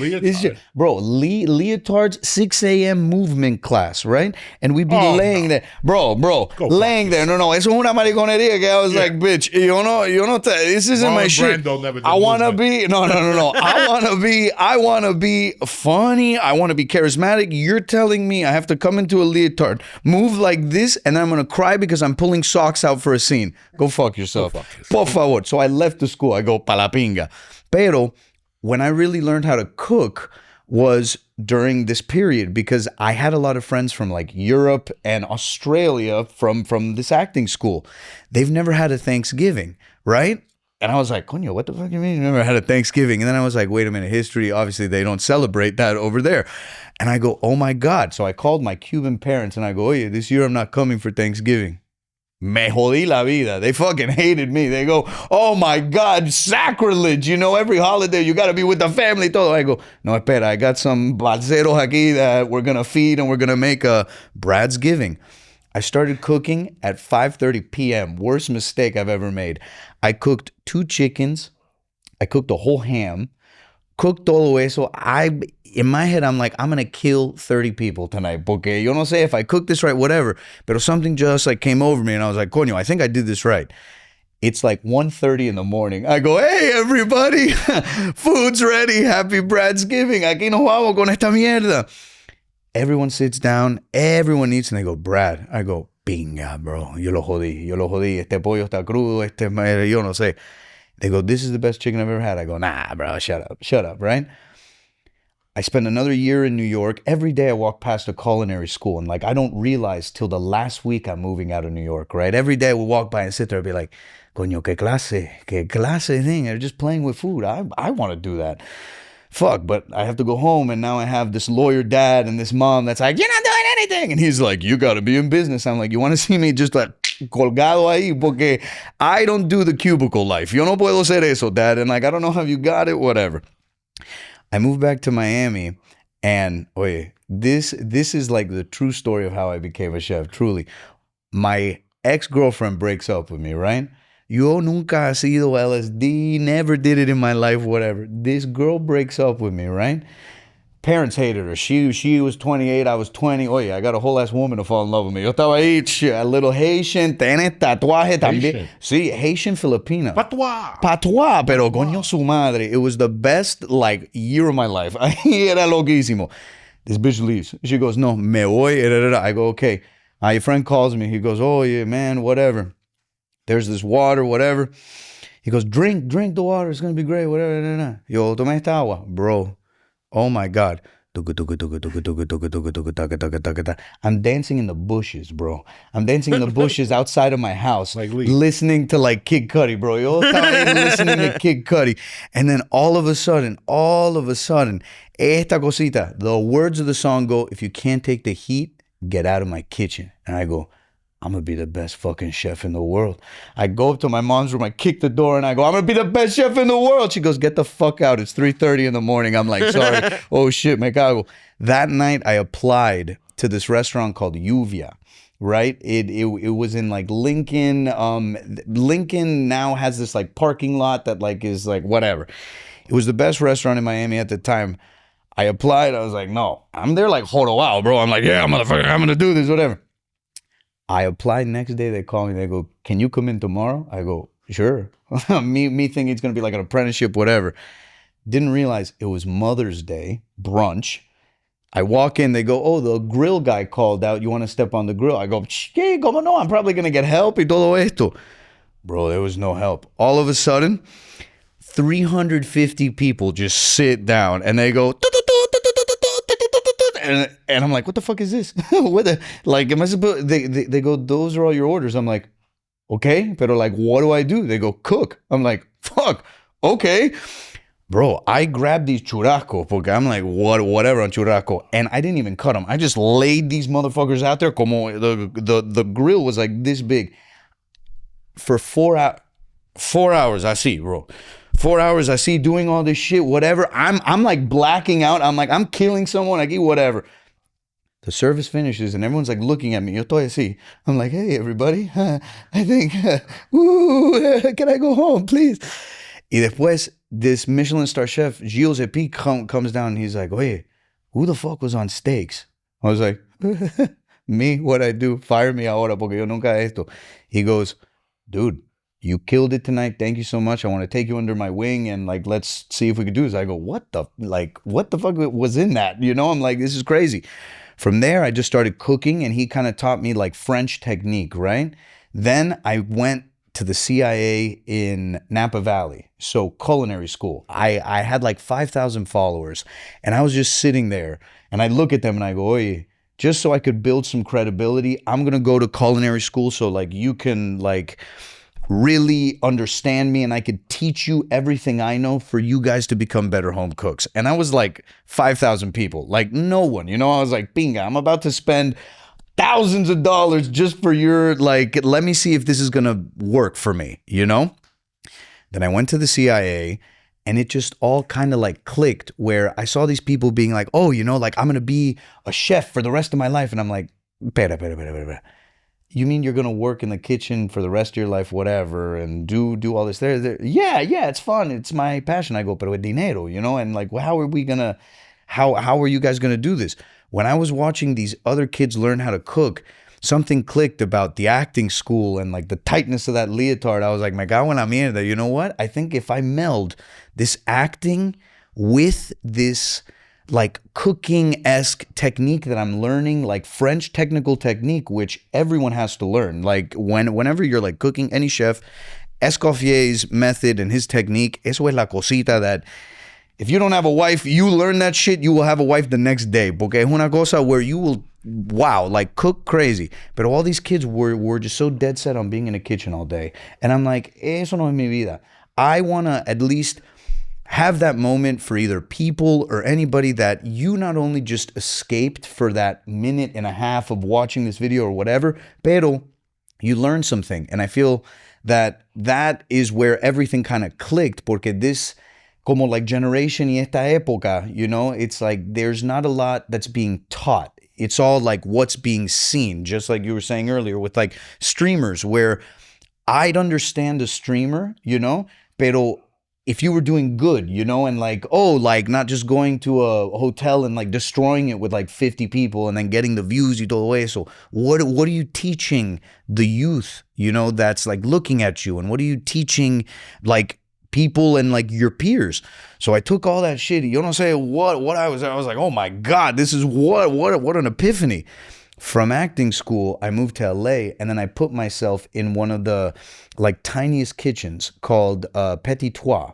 bro, leotards 6 a.m. movement class, right? And we'd be laying there, bro, laying there. No, eso es una mariconería que I was like, bitch, yo no, this isn't my shit. I want to be, no. I want to be funny. I want to be charismatic. You're telling me I have to come into a leotard, move like this, and then I'm going to cry because I'm pulling socks out for a scene. Go fuck yourself. Por favor. So I left the school. I go, pa la pinga. Pero when I really learned how to cook was during this period, because I had a lot of friends from like Europe and Australia from this acting school. They've never had a Thanksgiving, right? And I was like, coño, what the fuck do you mean you never had a Thanksgiving? And then I was like, wait a minute, history, obviously they don't celebrate that over there. And I go, oh my God. So I called my Cuban parents and I go, oye, this year I'm not coming for Thanksgiving. Me jodí la vida. They fucking hated me. They go, oh my God, sacrilege. You know, every holiday you got to be with the family. Todo. I go, no, espera, I got some balseros aquí that we're going to feed and we're going to make a Brad's Giving. I started cooking at 5:30 p.m. Worst mistake I've ever made. I cooked 2 chickens. I cooked a whole ham. Cooked todo eso. In my head, I'm like, I'm going to kill 30 people tonight. Porque yo no sé if I cook this right, whatever. Pero something just like came over me and I was like, coño, I think I did this right. It's like 1:30 in the morning. I go, hey, everybody. Food's ready. Happy Brad's Giving. Aquí nos vamos con esta mierda. Everyone sits down. Everyone eats. And they go, Brad. I go, pinga, bro. Yo lo jodí. Este pollo está crudo. Yo no sé. They go, this is the best chicken I've ever had. I go, nah, bro, shut up, right? I spent another year in New York. Every day I walk past a culinary school, and like I don't realize till the last week I'm moving out of New York, right? Every day I would walk by and sit there and be like, coño, qué clase thing. They're just playing with food. I want to do that. Fuck, but I have to go home, and now I have this lawyer dad and this mom that's like, you're not doing anything. And he's like, you got to be in business. I'm like, you want to see me just like colgado ahí? Porque I don't do the cubicle life. Yo no puedo hacer eso, dad. And like, I don't know how you got it, whatever. I moved back to Miami, and oye, this is like the true story of how I became a chef, truly. My ex-girlfriend breaks up with me, right? Yo nunca he sido LSD, never did it in my life, whatever. This girl breaks up with me, right? Parents hated her. She was 28, I was 20. Oye, I got a whole ass woman to fall in love with me. Yo estaba ahí, a little Haitian, tiene tatuaje también. Sí, Haitian Filipina. Patois, pero coño su madre. It was the best, like, year of my life. Era loquísimo. This bitch leaves. She goes, no, me voy. I go, okay. Your friend calls me. He goes, oh, yeah, man, whatever. There's this water, whatever. He goes, drink the water. It's going to be great, whatever. Yo, toma esta agua. Bro, oh my God. I'm dancing in the bushes, bro. I'm dancing in the bushes outside of my house, like listening to like Kid Cudi, bro. Yo estaba listening to Kid Cudi. And then all of a sudden, esta cosita, the words of the song go, if you can't take the heat, get out of my kitchen. And I go, I'm going to be the best fucking chef in the world. I go up to my mom's room, I kick the door, and I go, I'm going to be the best chef in the world. She goes, get the fuck out. It's 3:30 in the morning. I'm like, sorry. Oh, shit, me cago. That night, I applied to this restaurant called Lluvia, right? It was in like Lincoln. Lincoln now has this like parking lot that like is like whatever. It was the best restaurant in Miami at the time. I applied. I was like, no. I'm there like, hold a while, bro. I'm like, yeah, motherfucker, I'm going to do this, whatever. I applied next day. They call me. They go, can you come in tomorrow? I go, sure. me thinking it's going to be like an apprenticeship, whatever. Didn't realize it was Mother's Day brunch. I walk in. They go, oh, the grill guy called out. You want to step on the grill? I go, ¿qué? ¿Cómo no? I'm probably going to get help y todo esto. Bro, there was no help. All of a sudden, 350 people just sit down and they go, and I'm like, what the fuck is this? What the, like, am I supposed, they go, those are all your orders. I'm like, okay, but like, what do I do? They go, cook. I'm like, fuck, okay. Bro, I grabbed these churrasco porque I'm like, whatever on churrasco. And I didn't even cut them. I just laid these motherfuckers out there. Como the grill was like this big. For 4 hours, I see, bro. 4 hours, I see doing all this shit, whatever. I'm like blacking out. I'm like, I'm killing someone. I get whatever. The service finishes and everyone's like looking at me. Yo estoy así. I'm like, hey, everybody. I think, can I go home, please? Y después, this Michelin star chef, Gilles Epi, comes down and he's like, oye, who the fuck was on steaks? I was like, me, what I do? Fire me ahora porque yo nunca esto. He goes, dude, you killed it tonight. Thank you so much. I want to take you under my wing and like, let's see if we could do this. I go, what the fuck was in that? You know, I'm like, this is crazy. From there, I just started cooking and he kind of taught me like French technique, right? Then I went to the CIA in Napa Valley. So culinary school. I had like 5,000 followers and I was just sitting there and I look at them and I go, oye, just so I could build some credibility, I'm going to go to culinary school so like you can like really understand me and I could teach you everything I know for you guys to become better home cooks. And I was like 5,000 people, like no one, you know, I was like, bingo, I'm about to spend thousands of dollars just for your, like, let me see if this is going to work for me, you know? Then I went to the CIA and it just all kind of like clicked where I saw these people being like, oh, you know, like I'm going to be a chef for the rest of my life. And I'm like, pera. You mean you're going to work in the kitchen for the rest of your life, whatever, and do all this there? Yeah, it's fun. It's my passion. I go, pero es dinero, you know? And like, well, how are you guys going to do this? When I was watching these other kids learn how to cook, something clicked about the acting school and like the tightness of that leotard. I was like, me cago en la mierda. You know what? I think if I meld this acting with this like cooking-esque technique that I'm learning, like French technical technique, which everyone has to learn. Like whenever you're like cooking, any chef, Escoffier's method and his technique, eso es la cosita that if you don't have a wife, you learn that shit, you will have a wife the next day. Porque es una cosa where you will, wow, like cook crazy. But all these kids were just so dead set on being in the kitchen all day. And I'm like, eso no es mi vida. I want to at least have that moment for either people or anybody that you not only just escaped for that minute and a half of watching this video or whatever, pero you learned something. And I feel that is where everything kind of clicked, porque this, como like generation y esta época, you know, it's like there's not a lot that's being taught. It's all like what's being seen, just like you were saying earlier with like streamers, where I'd understand a streamer, you know, pero if you were doing good, you know, and like, oh, like not just going to a hotel and like destroying it with like 50 people and then getting the views y todo eso. What are you teaching the youth, you know, that's like looking at you? And what are you teaching like people and like your peers? So I took all that shit. You don't say what I was like, oh my God, this is what an epiphany. From acting school, I moved to LA, and then I put myself in one of the like tiniest kitchens called Petit Trois.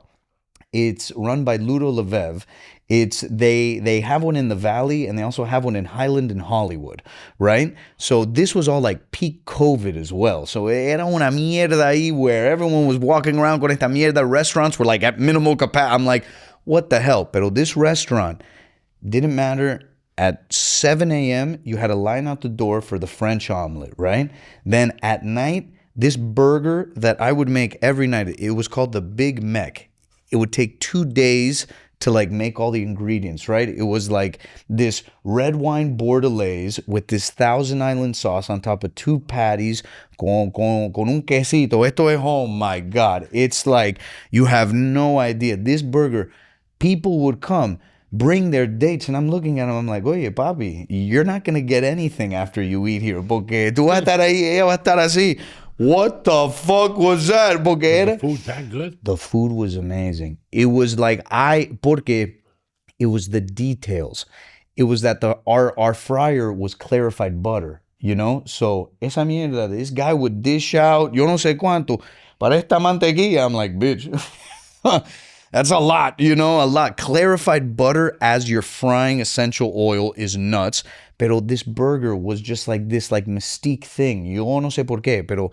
It's run by Ludo Levev. They have one in the Valley, and they also have one in Highland and Hollywood, right? So this was all like peak COVID as well. So era una mierda ahí where everyone was walking around con esta mierda. Restaurants were like at minimal capacity. I'm like, what the hell? Pero this restaurant didn't matter. At 7 a.m., you had a line out the door for the French omelet, right? Then at night, this burger that I would make every night, it was called the Big Mac. It would take 2 days to like make all the ingredients, right? It was like this red wine bordelaise with this Thousand Island sauce on top of 2 patties con un quesito. Esto es, oh my God. It's like, you have no idea. This burger, people would come, bring their dates, and I'm looking at them, I'm like, oye, papi, you're not going to get anything after you eat here, porque tú vas a estar ahí, ella va a estar así. What the fuck was that? Porque The food that good? The food was amazing. It was like, porque it was the details. It was that our fryer was clarified butter, you know? So, esa mierda, this guy would dish out, yo no sé cuánto, para esta mantequilla. I'm like, bitch. That's a lot, you know, a lot. Clarified butter as you're frying essential oil is nuts. Pero this burger was just like this like mystique thing. Yo no sé por qué, pero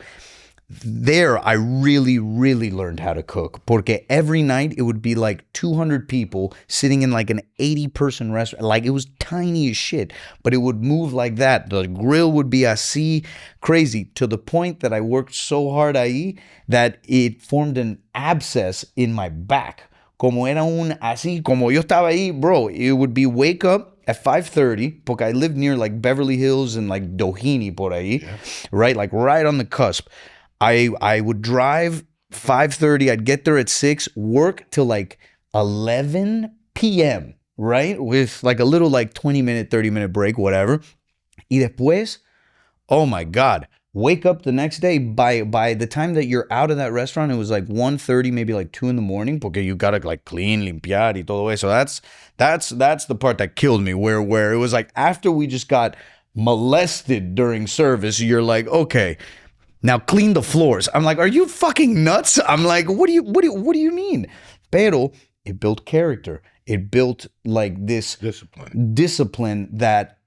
there I really, really learned how to cook. Porque every night it would be like 200 people sitting in like an 80-person restaurant. Like it was tiny as shit, but it would move like that. The grill would be así, crazy, to the point that I worked so hard ahí that it formed an abscess in my back. Como era así, como yo estaba ahí, bro, it would be wake up at 5:30, porque I lived near like Beverly Hills and like Doheny por ahí, right? Like right on the cusp. I would drive 5:30, I'd get there at 6, work till like 11 p.m., right? With like a little like 20-minute, 30-minute break, whatever. Y después, oh my God, wake up the next day. By the time that you're out of that restaurant, it was like 1:30, maybe like 2 in the morning, porque you gotta like clean, limpiar y todo eso. That's the part that killed me, where it was like after we just got molested during service, you're like, okay, now clean the floors. I'm like, are you fucking nuts? I'm like, what do you mean? Pero it built character. It built like this discipline that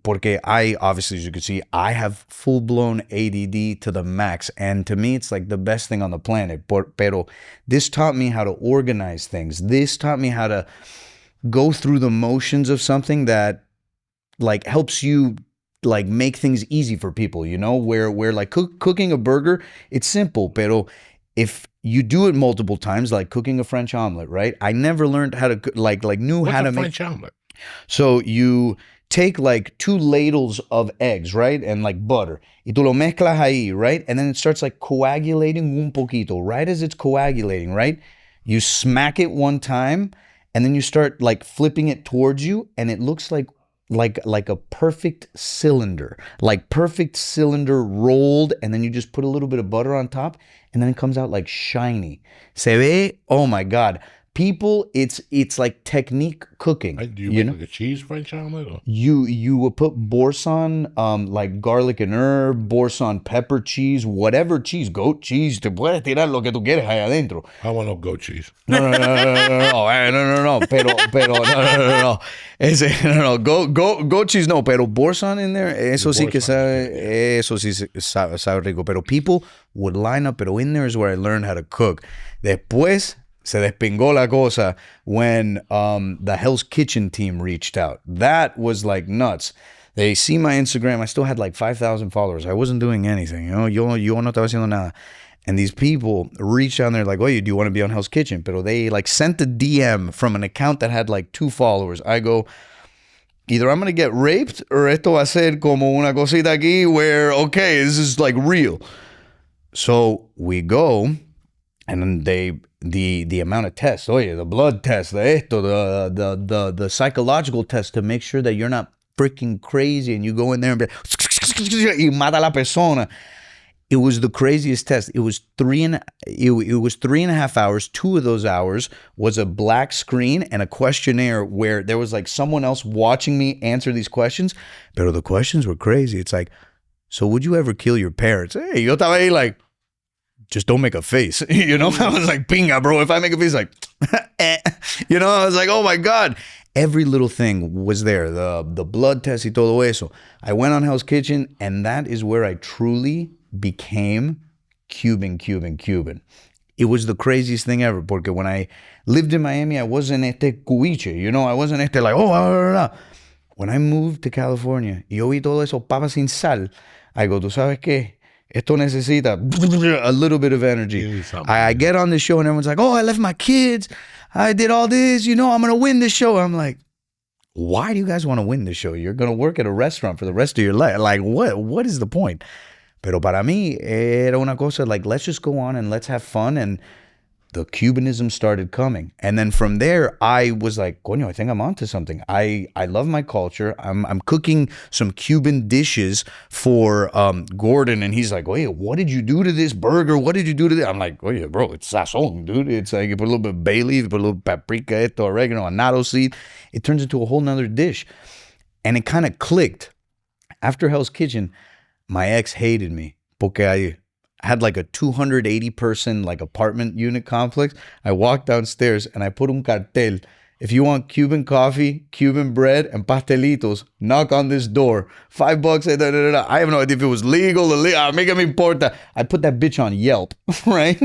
porque I obviously, as you can see, I have full-blown ADD to the max. And to me, it's like the best thing on the planet. Pero this taught me how to organize things. This taught me how to go through the motions of something that like helps you like make things easy for people, you know, where like cooking a burger, it's simple, pero if you do it multiple times, like cooking a French omelet, right? I never learned how to knew how to make French omelet. So you take like 2 ladles of eggs, right? And like butter. Y tú lo mezclas ahí, right? And then it starts like coagulating un poquito. Right as it's coagulating, right? You smack it one time and then you start like flipping it towards you and it looks like a perfect cylinder. Like perfect cylinder rolled, and then you just put a little bit of butter on top and then it comes out like shiny. Se ve, oh my God. People, it's like technique cooking. Do you make like a cheese French omelet? Or? You will put boursin, like garlic and herb, boursin pepper cheese, whatever cheese, goat cheese. Te puedes tirar lo que tú quieres ahí adentro. I want no goat cheese. No. Pero no. Goat cheese no, pero boursin in there, eso sí que sabe rico. Pero people would line up, pero in there is where I learned how to cook. Después se despingó la cosa when the Hell's Kitchen team reached out. That was like nuts. They see my Instagram. I still had like 5,000 followers. I wasn't doing anything. Yo no estaba haciendo nada. And these people reached out and they're like, oye, do you want to be on Hell's Kitchen? Pero they like sent a DM from an account that had like 2 followers. I go, either I'm going to get raped or esto va a ser como una cosita aquí where, okay, this is like real. So we go and then the amount of tests, the blood test, the psychological test to make sure that you're not freaking crazy and you go in there and be y mata la persona. It was the craziest test. It was 3.5 hours. 2 of those hours was a black screen and a questionnaire where there was like someone else watching me answer these questions. But the questions were crazy. It's like, so would you ever kill your parents? Hey, yo estaba ahí like, just don't make a face. You know, I was like, pinga, bro. If I make a face, like, you know, I was like, oh my God. Every little thing was there. The blood test y todo eso. I went on Hell's Kitchen, and that is where I truly became Cuban. It was the craziest thing ever. Porque when I lived in Miami, I wasn't cubiche. You know, I wasn't like, oh, blah, blah, blah. When I moved to California, y yo vi todo eso papas sin sal, I go, ¿tú sabes qué? Esto necesita a little bit of energy. I get on the show and everyone's like, oh, I left my kids. I did all this. You know, I'm going to win this show. I'm like, why do you guys want to win this show? You're going to work at a restaurant for the rest of your life. Like, what is the point? Pero para mí, era una cosa like, let's just go on and let's have fun. And the Cubanism started coming. And then from there, I was like, coño, I think I'm onto something. I love my culture. I'm cooking some Cuban dishes for Gordon. And he's like, oye, what did you do to this burger? What did you do to this? I'm like, oye, bro, it's sazon, dude. It's like you put a little bit of bay leaf, you put a little paprika, esto, oregano, annatto seed. It turns into a whole nother dish. And it kind of clicked. After Hell's Kitchen, my ex hated me. Porque I had like a 280-person like apartment unit complex. I walked downstairs and I put un cartel. If you want Cuban coffee, Cuban bread, and pastelitos, knock on this door. $5. I have no idea if it was legal or illegal. Make me importa. I put that bitch on Yelp, right?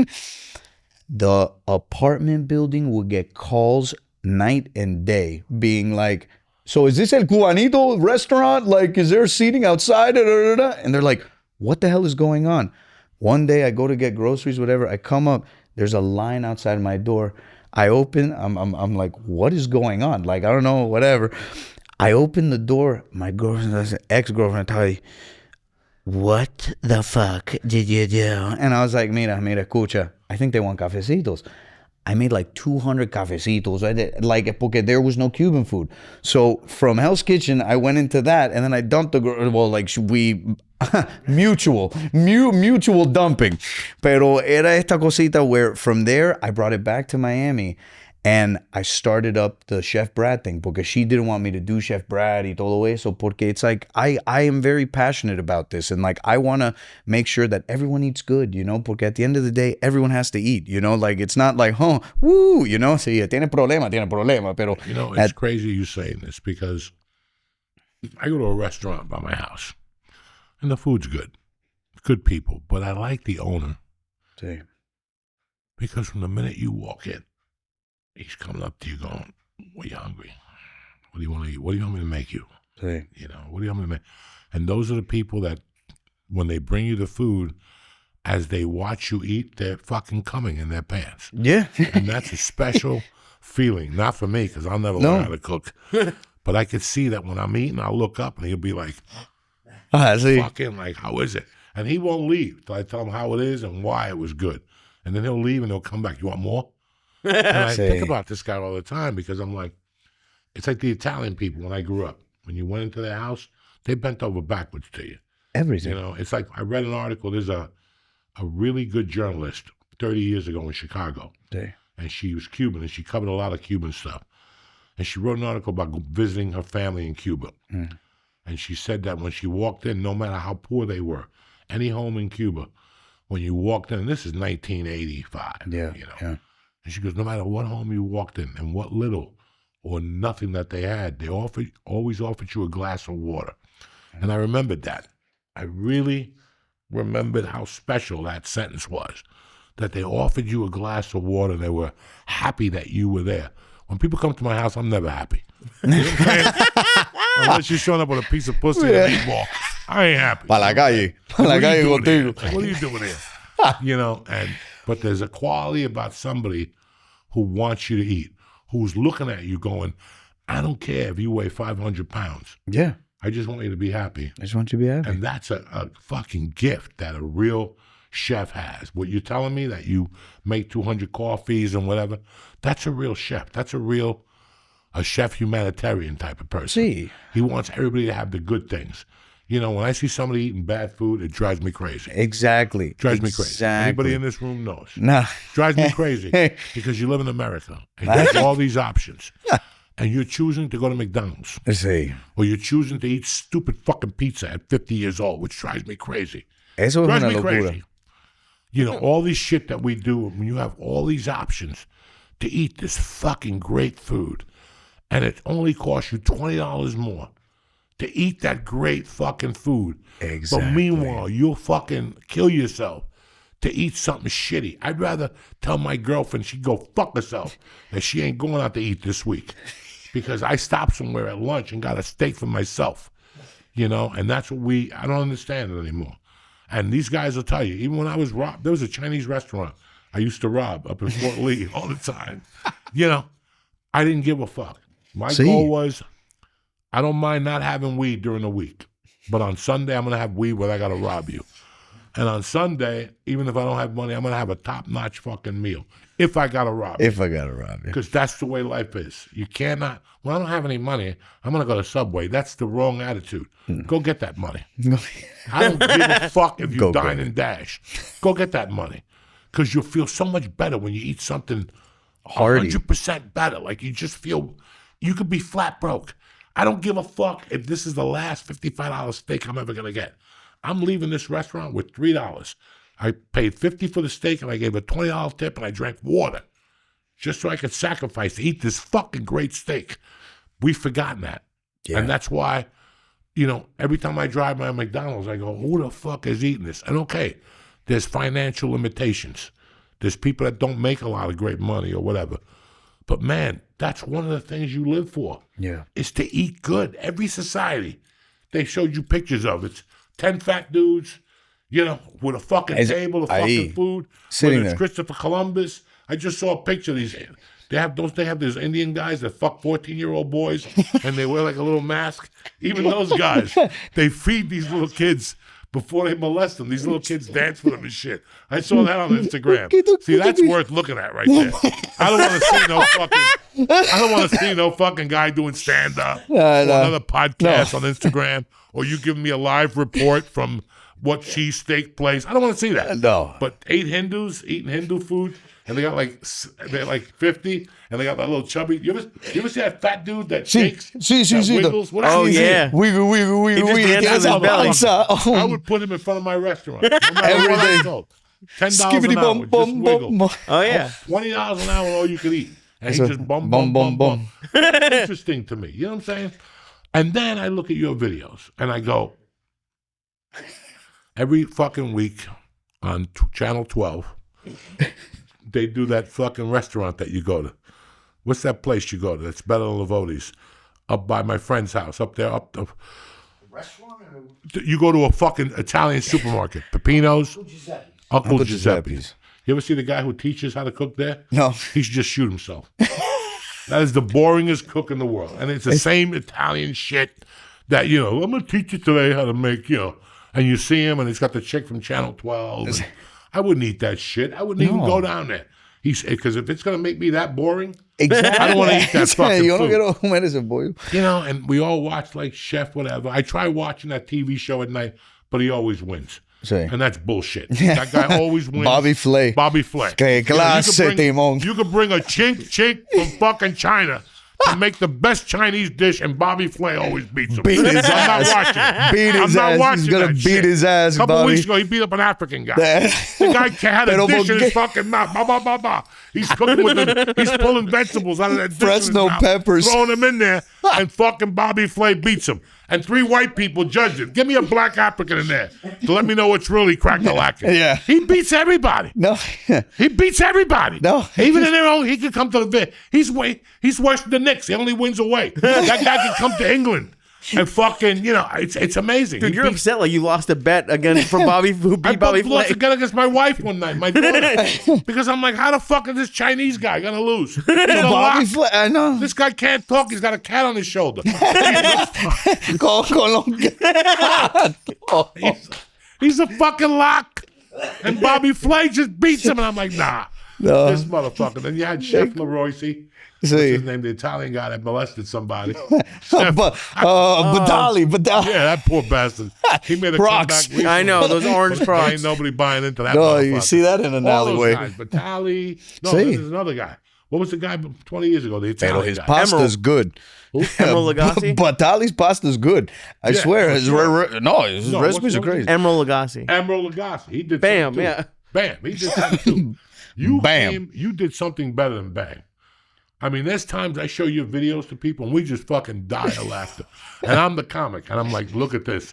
The apartment building would get calls night and day being like, so is this El Cubanito restaurant? Like, is there seating outside? And they're like, what the hell is going on? One day I go to get groceries, whatever. I come up, there's a line outside my door. I open, I'm like, what is going on? Like, I don't know, whatever. I open the door. My girlfriend, ex-girlfriend, tell me, what the fuck did you do? And I was like, mira, escucha. I think they want cafecitos. I made like 200 cafecitos. I did, like, porque there was no Cuban food. So from Hell's Kitchen, I went into that, and then I dumped mutual dumping. Pero era esta cosita where from there, I brought it back to Miami, and I started up the Chef Brad thing because she didn't want me to do Chef Brad y todo eso, porque it's like, I am very passionate about this, and like, I want to make sure that everyone eats good, you know, porque at the end of the day, everyone has to eat, you know, like, it's not like, woo, you know, si tiene problema, pero. You know, it's crazy you saying this because I go to a restaurant by my house, and the food's good people, but I like the owner. Sí. Because from the minute you walk in, he's coming up to you going, "Are you hungry? What do you want to eat? What do you want me to make you? Sí. You know, what do you want me to make?" And those are the people that, when they bring you the food, as they watch you eat, they're fucking coming in their pants. Yeah. And that's a special feeling. Not for me, because I'll never learn how to cook. But I could see that when I'm eating, I'll look up and he'll be like, fucking like, how is it? And he won't leave till I tell him how it is and why it was good. And then he'll leave and he'll come back. You want more? And I think about this guy all the time because I'm like, it's like the Italian people when I grew up. When you went into their house, they bent over backwards to you. Everything. You know, it's like I read an article. There's a really good journalist 30 years ago in Chicago. Sí. and she was Cuban, and she covered a lot of Cuban stuff. And she wrote an article about visiting her family in Cuba. And she said that when she walked in, no matter how poor they were, any home in Cuba, when you walked in, and this is 1985, Yeah. And she goes, no matter what home you walked in and what little or nothing that they had, they always offered you a glass of water. And I remembered that. I really remembered how special that sentence was, that they offered you a glass of water and they were happy that you were there. When people come to my house, I'm never happy. You know what I'm saying? Unless you're showing up with a piece of pussy and a meatball, I ain't happy. Pa la calle. Pa la calle contigo. What are you doing here? But there's a quality about somebody who wants you to eat, who's looking at you going, I don't care if you weigh 500 pounds. Yeah. I just want you to be happy. I just want you to be happy. And that's a fucking gift that a real chef has. What you're telling me, that you make 200 coffees and whatever, that's a real chef. That's a chef humanitarian type of person. See. He wants everybody to have the good things. When I see somebody eating bad food, it drives me crazy. Exactly. Drives me crazy. Anybody in this room knows. Nah. Drives me crazy because you live in America and you have all these options. And you're choosing to go to McDonald's. Sí. Or you're choosing to eat stupid fucking pizza at 50 years old, which drives me crazy. Eso es Drives una me locura. crazy. All this shit that we do, when you have all these options to eat this fucking great food, and it only costs you $20 more to eat that great fucking food. Exactly. But meanwhile, you'll fucking kill yourself to eat something shitty. I'd rather tell my girlfriend she'd go fuck herself that she ain't going out to eat this week because I stopped somewhere at lunch and got a steak for myself, and that's what I don't understand it anymore. And these guys will tell you, even when I was robbed, there was a Chinese restaurant I used to rob up in Fort Lee all the time. I didn't give a fuck. My goal was, I don't mind not having weed during the week, but on Sunday I'm going to have weed where I got to rob you. And on Sunday, even if I don't have money, I'm going to have a top-notch fucking meal if I got to rob you. If I got to rob you. Because that's the way life is. You cannot, when I don't have any money, I'm going to go to Subway. That's the wrong attitude. Go get that money. I don't give a fuck if you dine and dash. Go get that money. Because you'll feel so much better when you eat something Hearty. 100% better. Like you just feel, you could be flat broke. I don't give a fuck if this is the last $55 steak I'm ever going to get. I'm leaving this restaurant with $3. I paid $50 for the steak and I gave a $20 tip and I drank water just so I could sacrifice to eat this fucking great steak. We've forgotten that. Yeah. And that's why, every time I drive by McDonald's, I go, who the fuck is eating this? And okay, there's financial limitations. There's people that don't make a lot of great money or whatever. But man, that's one of the things you live for. Yeah. Is to eat good. Every society, they showed you pictures of it. 10 fat dudes, with a fucking table of fucking food. Sitting Whether it's there. Christopher Columbus. I just saw a picture of these. They have these Indian guys that fuck 14-year-old boys and they wear like a little mask. Even those guys, they feed these little kids before they molest them. These little kids dance for them and shit. I saw that on Instagram. See, that's worth looking at right there. I don't want to see no fucking guy doing stand-up or another podcast on Instagram, or you giving me a live report from what cheesesteak place. I don't want to see that. No. But 8 Hindus eating Hindu food, and they're like 50, and they got that little chubby. You ever see that fat dude that shakes? That wiggles? What is he? Yeah. Wiggle. He just dances with his belly. I would put him in front of my restaurant. No matter what I sold. $10 an hour, just wiggle. Oh, yeah. $20 an hour, all you could eat. And he just bum. Interesting to me. You know what I'm saying? And then I look at your videos, and I go, every fucking week on Channel 12, they do that fucking restaurant that you go to. What's that place you go to that's better than Lavotti's? Up by my friend's house, up there, up the restaurant. You go to a fucking Italian supermarket, Peppino's, Uncle Giuseppe's. You ever see the guy who teaches how to cook there? No. He should just shoot himself. That is the boringest cook in the world, and it's the same Italian shit that I'm gonna teach you today how to make And you see him, and he's got the chick from Channel 12. I wouldn't eat that shit. I wouldn't even go down there. Because if it's going to make me that boring, Exactly. I don't want to eat that fucking Yo no food. quiero comer ese pollo. And we all watch like Chef whatever. I try watching that TV show at night, but he always wins. Sí. And that's bullshit. That guy always wins. Bobby Flay. Bobby Flay. Que clase, Timon. You could bring a chink from fucking China to make the best Chinese dish, and Bobby Flay always beats him. Beat his I'm not ass. watching. Beat his ass. He's gonna beat his ass, A couple Bobby. weeks ago, he beat up an African guy. The guy had a dish in his fucking mouth. Bah, bah, bah, bah. He's cooking with them. He's pulling vegetables out of that dish in his Fresno mouth, peppers. throwing them in there, and fucking Bobby Flay beats him. And 3 white people judged it. Give me a black African in there to let me know what's really crack-a-lacking. Yeah. He beats everybody. No. He beats everybody. No. Even in their own, he could come to the. He's worse than the Knicks. He only wins away. That guy can come to England and fucking, it's amazing. Dude, you're upset like you lost a bet against for Bobby who beat Bobby Flay. I lost again against my wife one night, my daughter, because I'm like, how the fuck is this Chinese guy gonna lose? He's a Bobby lock. Flay, I know. This guy can't talk. He's got a cat on his shoulder. He's a fucking lock. And Bobby Flay just beats him, and I'm like, nah. No. This motherfucker. Then you had Chef Leroy. What's his name? The Italian guy that molested somebody. Badali. Yeah, that poor bastard. He made a Rocks. comeback recently. I know, those orange Ain't frogs. nobody buying into that. No, motherfucker. you see that in an All those alleyway. guys. Batali. No, See. there's another guy. What was the guy 20 years ago? The Pero Italian his guy. pasta's good. Emerald Lagasse? Batali's pasta's good. I Yeah, swear. for His sure. his No, recipes are what's- crazy. Emerald Lagasse. Emerald Lagasse. He did Bam, something too. yeah. Bam. He did something too. Bam. You did something better than Bam. I mean, there's times I show you videos to people and we just fucking die of laughter. And I'm the comic. And I'm like, look at this.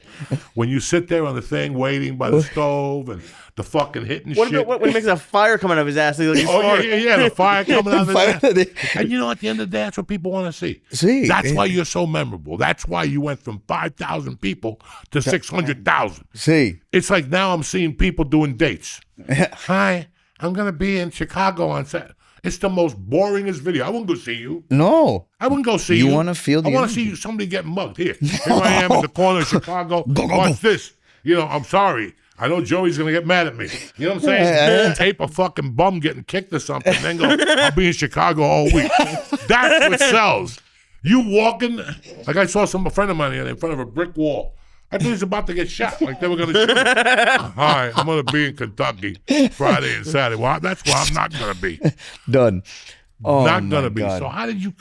When you sit there on the thing waiting by the stove and the fucking hitting What shit. about when he makes a fire coming out of his ass? He's like, Oh, yeah, the fire coming out of Fire- there. And you know, at the end of the day, that's what people want to see. See, That's yeah. why you're so memorable. That's why you went from 5,000 people to 600,000. See. It's like now I'm seeing people doing dates. Hi, I'm going to be in Chicago on Saturday. It's the most boringest video. I wouldn't go see you. No. I wouldn't go see you. You wanna feel the I want to energy. see you, somebody get mugged. Here I am in the corner of Chicago. Watch this. I'm sorry. I know Joey's going to get mad at me. You know what I'm saying? Tape a fucking bum getting kicked or something. Then go, I'll be in Chicago all week. That's what sells. You walking, like I saw a friend of mine in front of a brick wall. I thought he was about to get shot, like they were going to shoot him. Hi, I'm going to be in Kentucky Friday and Saturday. Well, that's where I'm not going to be. Done. Oh, Not going my to be. God. So how did you,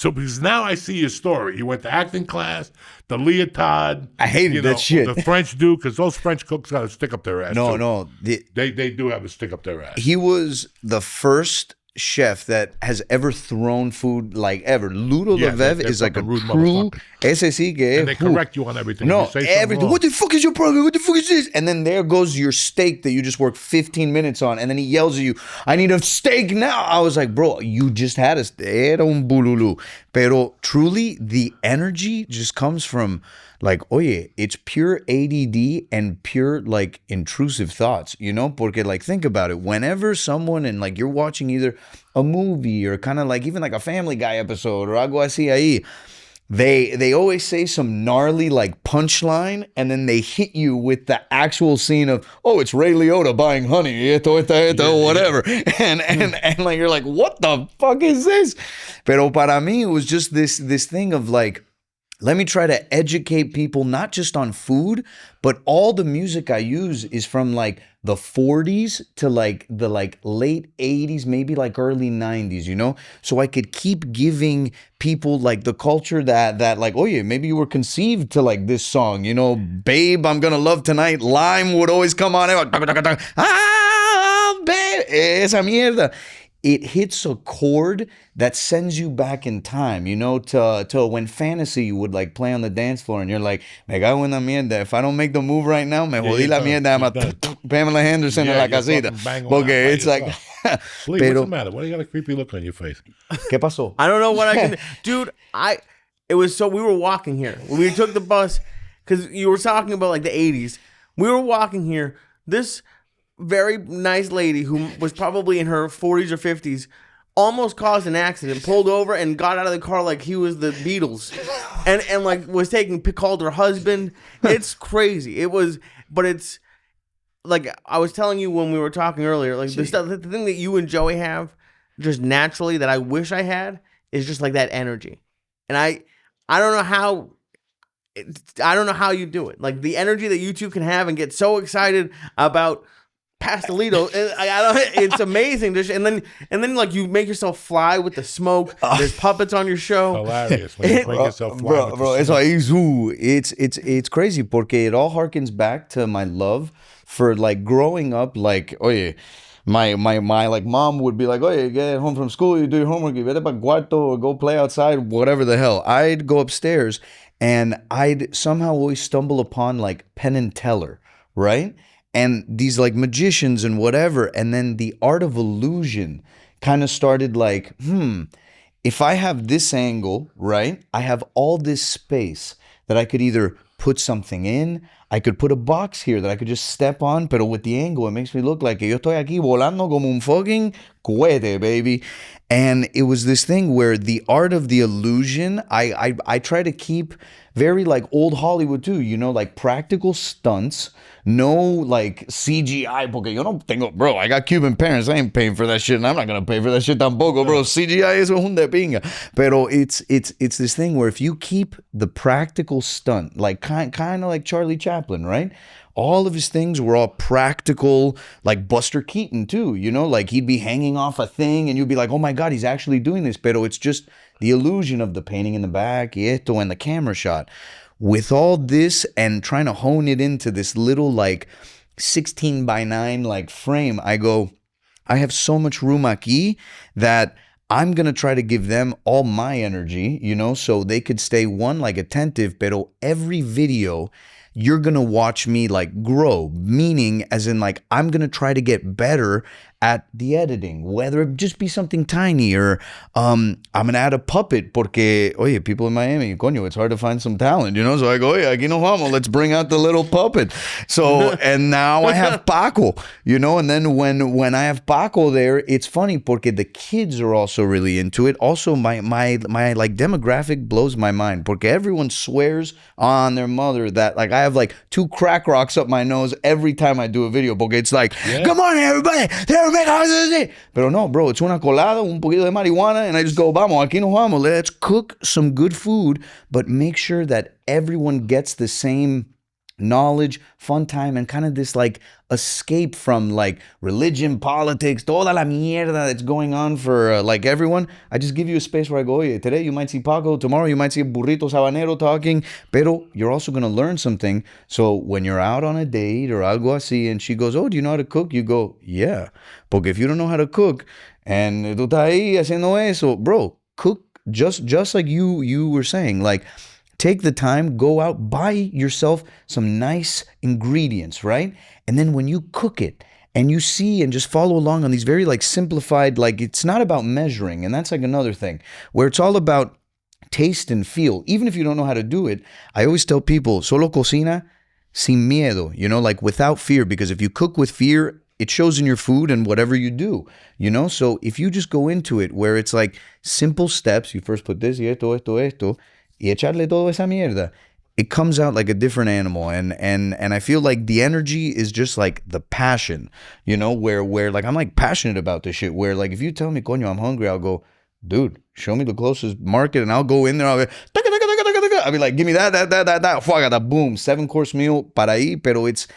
because now I see your story. You went to acting class, the leotard. I hated that shit. The French do, because those French cooks got to stick up their ass. No, too. no. They do have to stick up their ass. He was the first chef that has ever thrown food like ever. Ludo Yeah, Levev they're is like a fucking rude true motherfucker. ese sí que And they correct you on everything. No, You say something everything. wrong. What the fuck is your problem? What the fuck is this? And then there goes your steak that you just worked 15 minutes on. And then he yells at you, I need a steak now. I was like, bro, you just had a steak. Era un bululu. Pero truly, the energy just comes from like, oye, it's pure ADD and pure like intrusive thoughts, Porque like, think about it. Whenever someone and like you're watching either a movie or kind of like even like a Family Guy episode or algo así ahí, they always say some gnarly like punchline and then they hit you with the actual scene of, oh, it's Ray Liotta buying honey, whatever. And like you're like, what the fuck is this? Pero para mí, it was just this thing of like, let me try to educate people not just on food, but all the music I use is from like the 40s to like the like late 80s, maybe like early 90s, So I could keep giving people like the culture that like, oh yeah, maybe you were conceived to like this song, Babe, I'm Gonna Love Tonight. Lime would always come on. Ah, babe, esa mierda. It hits a chord that sends you back in time, to when fantasy would like play on the dance floor and you're like, me cago en la mierda. If I don't make the move right now, me jodí la mierda. I'm a Pamela Henderson en la casita. Porque it's like, Lee, what's the matter? Why do you got a creepy look on your face? ¿Qué pasó? I don't know what I can. Dude, it was so we were walking here when we took the bus because you were talking about like the 80s. We were walking here. This very nice lady who was probably in her 40s or 50s almost caused an accident, pulled over and got out of the car like he was the Beatles, and like was called her husband. It's crazy. But it's like I was telling you when we were talking earlier, like the thing that you and Joey have just naturally that I wish I had is just like that energy. And I don't know how I don't know how you do it. Like the energy that you two can have and get so excited about Pastelito, it's amazing. And then like you make yourself fly with the smoke. There's puppets on your show. Hilarious when you make yourself fly. With Bro, it's crazy porque it all harkens back to my love for like growing up. Like, oh yeah, my like mom would be like, oh yeah, get home from school, you do your homework, you vete pa cuarto, or go play outside, whatever the hell. I'd go upstairs and I'd somehow always stumble upon like Penn and Teller, right? And these like magicians and whatever. And then the art of illusion kind of started like, if I have this angle, right, I have all this space that I could either put something in, I could put a box here that I could just step on, pero with the angle, it makes me look like yo estoy aquí volando como un fucking cohete, baby. And it was this thing where the art of the illusion, I try to keep very like old Hollywood too, you know, like practical stunts, no like CGI, porque yo no tengo, bro, I got Cuban parents, I ain't paying for that shit, and I'm not gonna pay for that shit tampoco, bro. CGI is un de pinga. Pero it's this thing where if you keep the practical stunt, like kind of like Charlie Chaplin, right? All of his things were all practical, like Buster Keaton too, you know, like he'd be hanging off a thing and you'd be like, oh my God, he's actually doing this. Pero it's just the illusion of the painting in the back, esto, and the camera shot. With all this and trying to hone it into this little like 16:9 like frame, I go, I have so much room aquí that I'm going to try to give them all my energy, you know, so they could stay like attentive, pero every video you're going to watch me like grow, meaning as in like I'm going to try to get better at the editing, whether it just be something tiny or I'm going to add a puppet porque, oye, people in Miami, coño, it's hard to find some talent, you know? So I go, oye, aquí nos vamos, let's bring out the little puppet. So, and now I have Paco, you know? And then when I have Paco there, it's funny porque the kids are also really into it. Also, my like demographic blows my mind porque everyone swears on their mother that like I have like 2 crack rocks up my nose every time I do a video porque it's like, good morning, everybody. Pero no, bro, it's una colada, un poquito de marihuana, and I just go, vamos, aquí nos vamos. Let's cook some good food, but make sure that everyone gets the same knowledge, fun time, and kind of this like escape from like religion, politics, toda la mierda that's going on for like everyone. I just give you a space where I go, oye, today you might see Paco, tomorrow you might see a burrito sabanero talking, pero you're also going to learn something. So when you're out on a date or algo así and she goes, oh, do you know how to cook? You go, yeah. Porque if you don't know how to cook and tú estás ahí haciendo eso, bro, cook just like you were saying, like take the time, go out, buy yourself some nice ingredients, right? And then when you cook it and you see and just follow along on these very like simplified, like it's not about measuring. And that's like another thing where it's all about taste and feel. Even if you don't know how to do it, I always tell people, solo cocina sin miedo, you know, like without fear, because if you cook with fear, it shows in your food and whatever you do, you know? So if you just go into it where it's like simple steps, you first put this, y esto, y echarle todo esa mierda, it comes out like a different animal. And I feel like the energy is just like the passion, you know, where like I'm like passionate about this shit, where like if you tell me, coño, I'm hungry, I'll go, dude, show me the closest market and I'll go in there, I'll be like, give me that, boom, 7-course meal para ahí, pero it's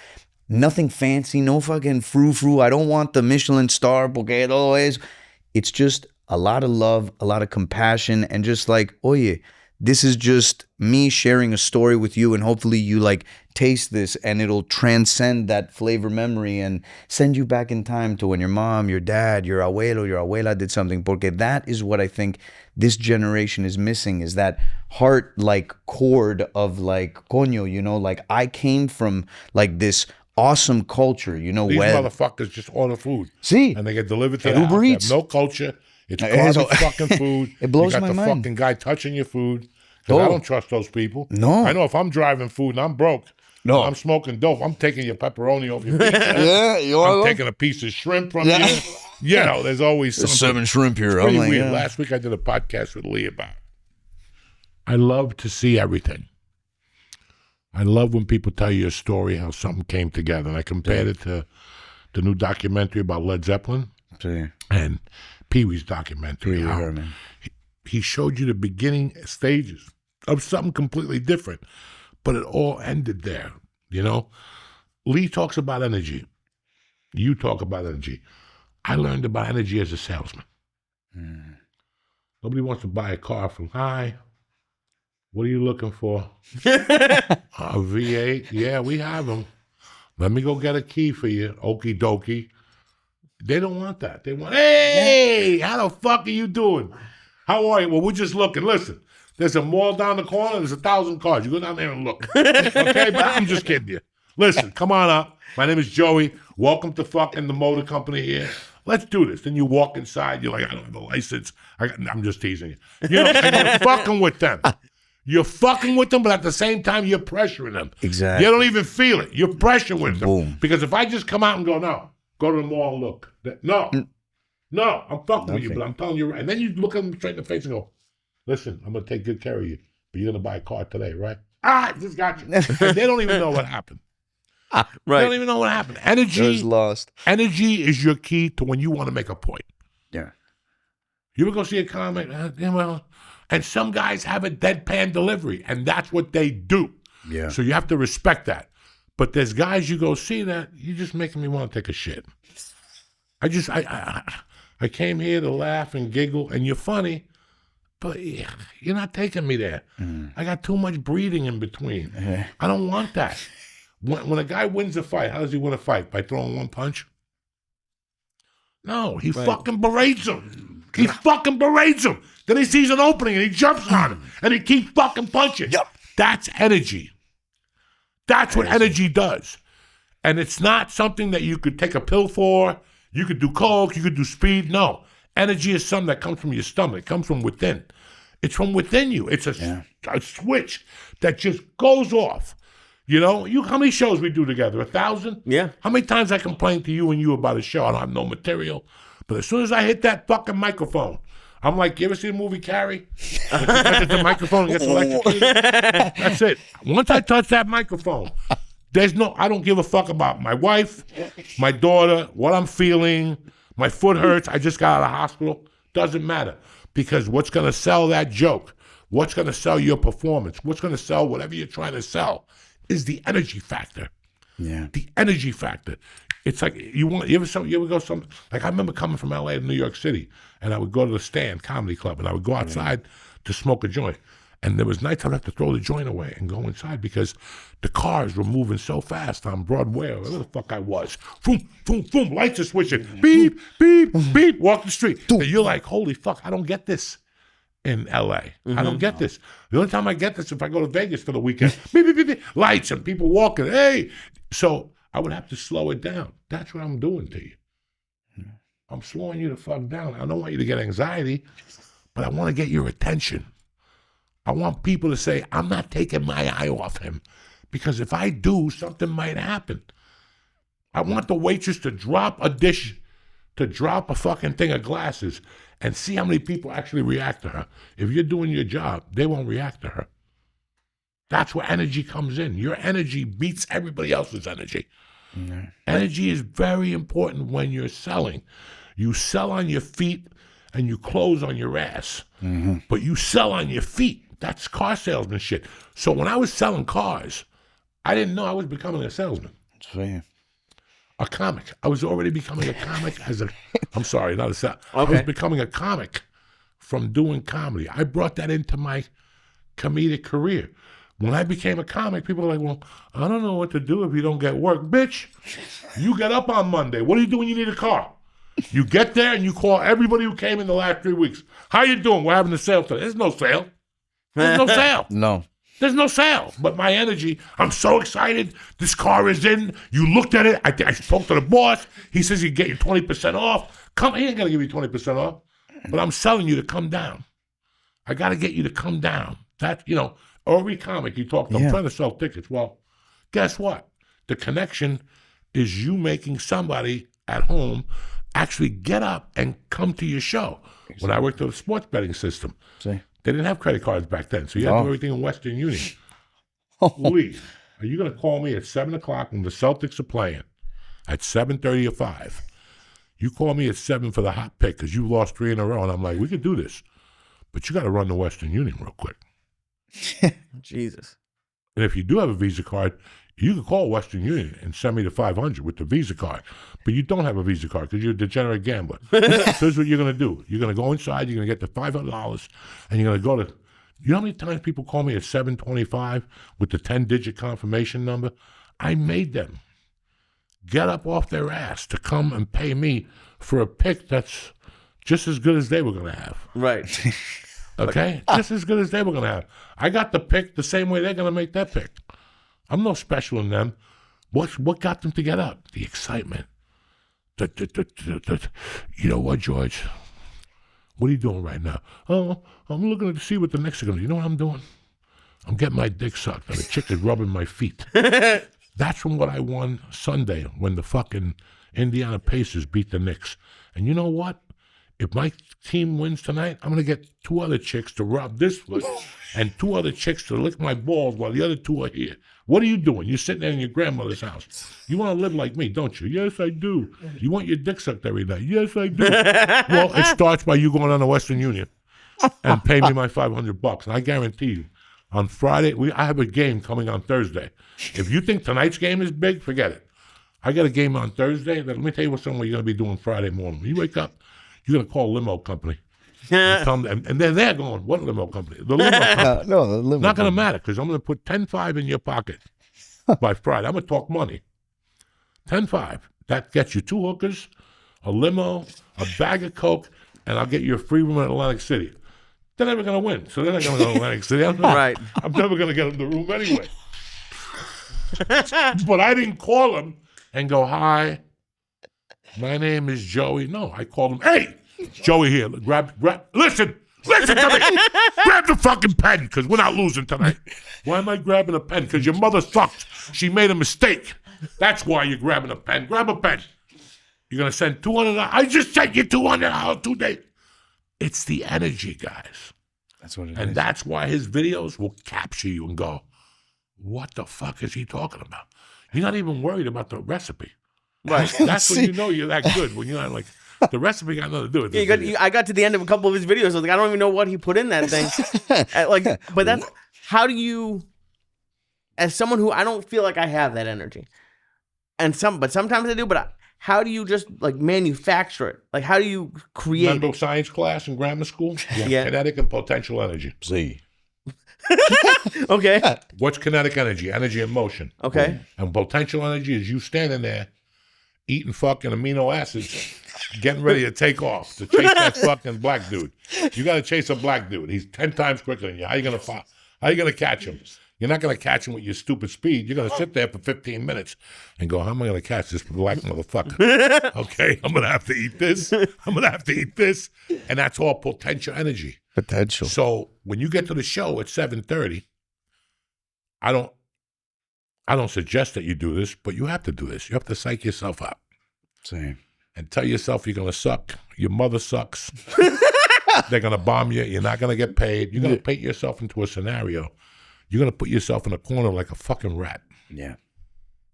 nothing fancy, no fucking frou-frou. I don't want the Michelin star porque todo es. It's just a lot of love, a lot of compassion, and just like, oye, this is just me sharing a story with you, and hopefully you like taste this and it'll transcend that flavor memory and send you back in time to when your mom, your dad, your abuelo, your abuela did something. Porque that is what I think this generation is missing, is that heart like chord of like, coño, you know, like I came from like this awesome culture, you know. These motherfuckers just order food. See, and they get delivered to the house. They have no culture. It's garbage fucking food. It blows my mind. You got the fucking guy touching your food. Because I don't trust those people. No. I know if I'm driving food and I'm broke, no, I'm smoking dope, I'm taking your pepperoni off your pizza. Yeah, I'm taking a piece of shrimp from you. You know, there's always something. 7 shrimp here. It's pretty weird. Last week I did a podcast with Lee about it. I love to see everything. I love when people tell you a story, how something came together. And I compared it to the new documentary about Led Zeppelin and Pee-wee's documentary. He showed you the beginning stages of something completely different. But it all ended there, you know? Lee talks about energy. You talk about energy. I learned about energy as a salesman. Nobody wants to buy a car from, hi, what are you looking for? A V8? Yeah, we have them. Let me go get a key for you. Okie dokie. They don't want that. They want, hey, how the fuck are you doing? How are you? Well, we're just looking. Listen, there's a mall down the corner. There's 1,000 cars. You go down there and look. Okay? But I'm just kidding you. Listen, come on up. My name is Joey. Welcome to fucking the motor company here. Let's do this. Then you walk inside. You're like, I don't have a license. I'm just teasing you. You know, and you're fucking with them. You're fucking with them, but at the same time, you're pressuring them. Exactly. You don't even feel it. You're pressuring with them. Boom. Because if I just come out and go, no, go to the mall and look. No, I'm fucking with you, but I'm telling you right. And then you look at them straight in the face and go, listen, I'm going to take good care of you, but you're going to buy a car today, right? I just got you. And they don't even know what happened. Right. They don't even know what happened. Energy lost. Energy is your key to when you want to make a point. Yeah. You ever go see a comic? And some guys have a deadpan delivery, and that's what they do. Yeah. So you have to respect that. But there's guys you go see that, you're just making me want to take a shit. I came here to laugh and giggle, and you're funny, but you're not taking me there. I got too much breathing in between. I don't want that. When a guy wins a fight, how does he win a fight? By throwing one punch? No, he fucking berates him. He fucking berates him. Then he sees an opening and he jumps on him and he keeps fucking punching. Yep. That's energy. That's what energy does. And it's not something that you could take a pill for. You could do coke, you could do speed. No. Energy is something that comes from your stomach. It comes from within. It's from within you. It's a switch that just goes off. You know, how many shows we do together? 1,000? Yeah. How many times I complained to you and you about a show? I don't have no material. But as soon as I hit that fucking microphone, I'm like, you ever see the movie Carrie? The microphone gets electrocuted. That's it. Once I touch that microphone, I don't give a fuck about my wife, my daughter, what I'm feeling. My foot hurts. I just got out of the hospital. Doesn't matter. Because what's going to sell that joke, what's going to sell your performance, what's going to sell whatever you're trying to sell is the energy factor. Yeah. The energy factor. It's like you ever go like I remember coming from LA to New York City, and I would go to the Stand Comedy Club, and I would go outside to smoke a joint. And there was nights I'd have to throw the joint away and go inside because the cars were moving so fast on Broadway, or wherever the fuck I was. Boom, boom, boom, lights are switching. Beep, beep, beep, walk the street. And you're like, holy fuck, I don't get this in LA. I don't get this. The only time I get this is if I go to Vegas for the weekend. Beep, beep, beep, beep, lights and people walking. Hey. So I would have to slow it down. That's what I'm doing to you. I'm slowing you the fuck down. I don't want you to get anxiety, but I want to get your attention. I want people to say, I'm not taking my eye off him, because if I do, something might happen. I want the waitress to drop a dish, to drop a fucking thing of glasses, and see how many people actually react to her. If you're doing your job, they won't react to her. That's where energy comes in. Your energy beats everybody else's energy. Mm-hmm. Energy is very important when you're selling. You sell on your feet and you close on your ass. Mm-hmm. But you sell on your feet. That's car salesman shit. So when I was selling cars, I didn't know I was becoming a salesman. That's fair. A comic. I was already becoming a comic I'm sorry, not a salesman. Okay. I was becoming a comic from doing comedy. I brought that into my comedic career. When I became a comic, people were like, well, I don't know what to do if you don't get work. Bitch, you get up on Monday. What do you do when you need a car? You get there and you call everybody who came in the last 3 weeks. How you doing? We're having a sale today. There's no sale. There's no sale. No. There's no sale. But my energy, I'm so excited. This car is in. You looked at it. I spoke to the boss. He says he can get you 20% off. He ain't going to give you 20% off. But I'm selling you to come down. I got to get you to come down. That, every comic you talk to, I'm trying to sell tickets. Well, guess what? The connection is you making somebody at home actually get up and come to your show. Exactly. When I worked at the sports betting system, they didn't have credit cards back then, so you had to do everything in Western Union. Louis, are you going to call me at 7 o'clock when the Celtics are playing at 7:30 or 5? You call me at 7 for the hot pick because you lost 3 in a row, and I'm like, we could do this, but you got to run the Western Union real quick. Jesus. And if you do have a Visa card, you can call Western Union and send me the $500 with the Visa card. But you don't have a Visa card because you're a degenerate gambler. So here's what you're going to do. You're going to go inside, you're going to get the $500, and you're going to go to, you know how many times people call me at 725 with the 10-digit confirmation number? I made them get up off their ass to come and pay me for a pick that's just as good as they were going to have. Right. Okay? Just as good as they were going to have. I got the pick the same way they're going to make that pick. I'm no special in them. What got them to get up? The excitement. You know what, George? What are you doing right now? Oh, I'm looking to see what the Knicks are going to do. You know what I'm doing? I'm getting my dick sucked, and the chick is rubbing my feet. That's from what I won Sunday when the fucking Indiana Pacers beat the Knicks. And you know what? If my team wins tonight, I'm going to get 2 other chicks to rub this foot and 2 other chicks to lick my balls while the other 2 are here. What are you doing? You're sitting there in your grandmother's house. You want to live like me, don't you? Yes, I do. You want your dick sucked every night? Yes, I do. Well, it starts by you going on to Western Union and pay me my $500. And I guarantee you, on Friday, I have a game coming on Thursday. If you think tonight's game is big, forget it. I got a game on Thursday. Let me tell you what you're going to be doing Friday morning. When you wake up, you're going to call a limo company. And, tell them, and they're there going, what limo company? The limo company. No, the limo. Not going to matter because I'm going to put 10.5 in your pocket by Friday. I'm going to talk money. 10.5. That gets you 2 hookers, a limo, a bag of Coke, and I'll get you a free room in Atlantic City. They're never going to win, so they're not going to go to Atlantic City. I'm never going to get them the room anyway. But I didn't call them and go, hi, my name is Joey. No, I called them, hey, Joey here. Grab, listen to me. Grab the fucking pen because we're not losing tonight. Why am I grabbing a pen? Because your mother sucked. She made a mistake. That's why you're grabbing a pen. Grab a pen. You're going to send $200. I just sent you $200 today. It's the energy, guys. That's what it is. And that's why his videos will capture you and go, what the fuck is he talking about? You're not even worried about the recipe. Right. That's when you know you're that good. When you're not like, the recipe got nothing to do with it. I got to the end of a couple of his videos. I was like, I don't even know what he put in that thing. But that's, how do you, as someone who, I don't feel like I have that energy. But sometimes I do, but how do you just like manufacture it? Like, how do you create Mental science class in grammar school? Yeah. Kinetic and potential energy. See. Okay. What's kinetic energy? Energy in motion. Okay. And potential energy is you standing there eating fucking amino acids, getting ready to take off to chase that fucking black dude. You got to chase a black dude. He's 10 times quicker than you. How you gonna catch him? You're not going to catch him with your stupid speed. You're going to sit there for 15 minutes and go, how am I going to catch this black motherfucker? Okay, I'm going to have to eat this. I'm going to have to eat this. And that's all potential energy. Potential. So when you get to the show at 7:30, I don't suggest that you do this, but you have to do this. You have to psych yourself up. Same. And tell yourself you're going to suck. Your mother sucks. They're going to bomb you. You're not going to get paid. You're going to paint yourself into a scenario. You're going to put yourself in a corner like a fucking rat. Yeah.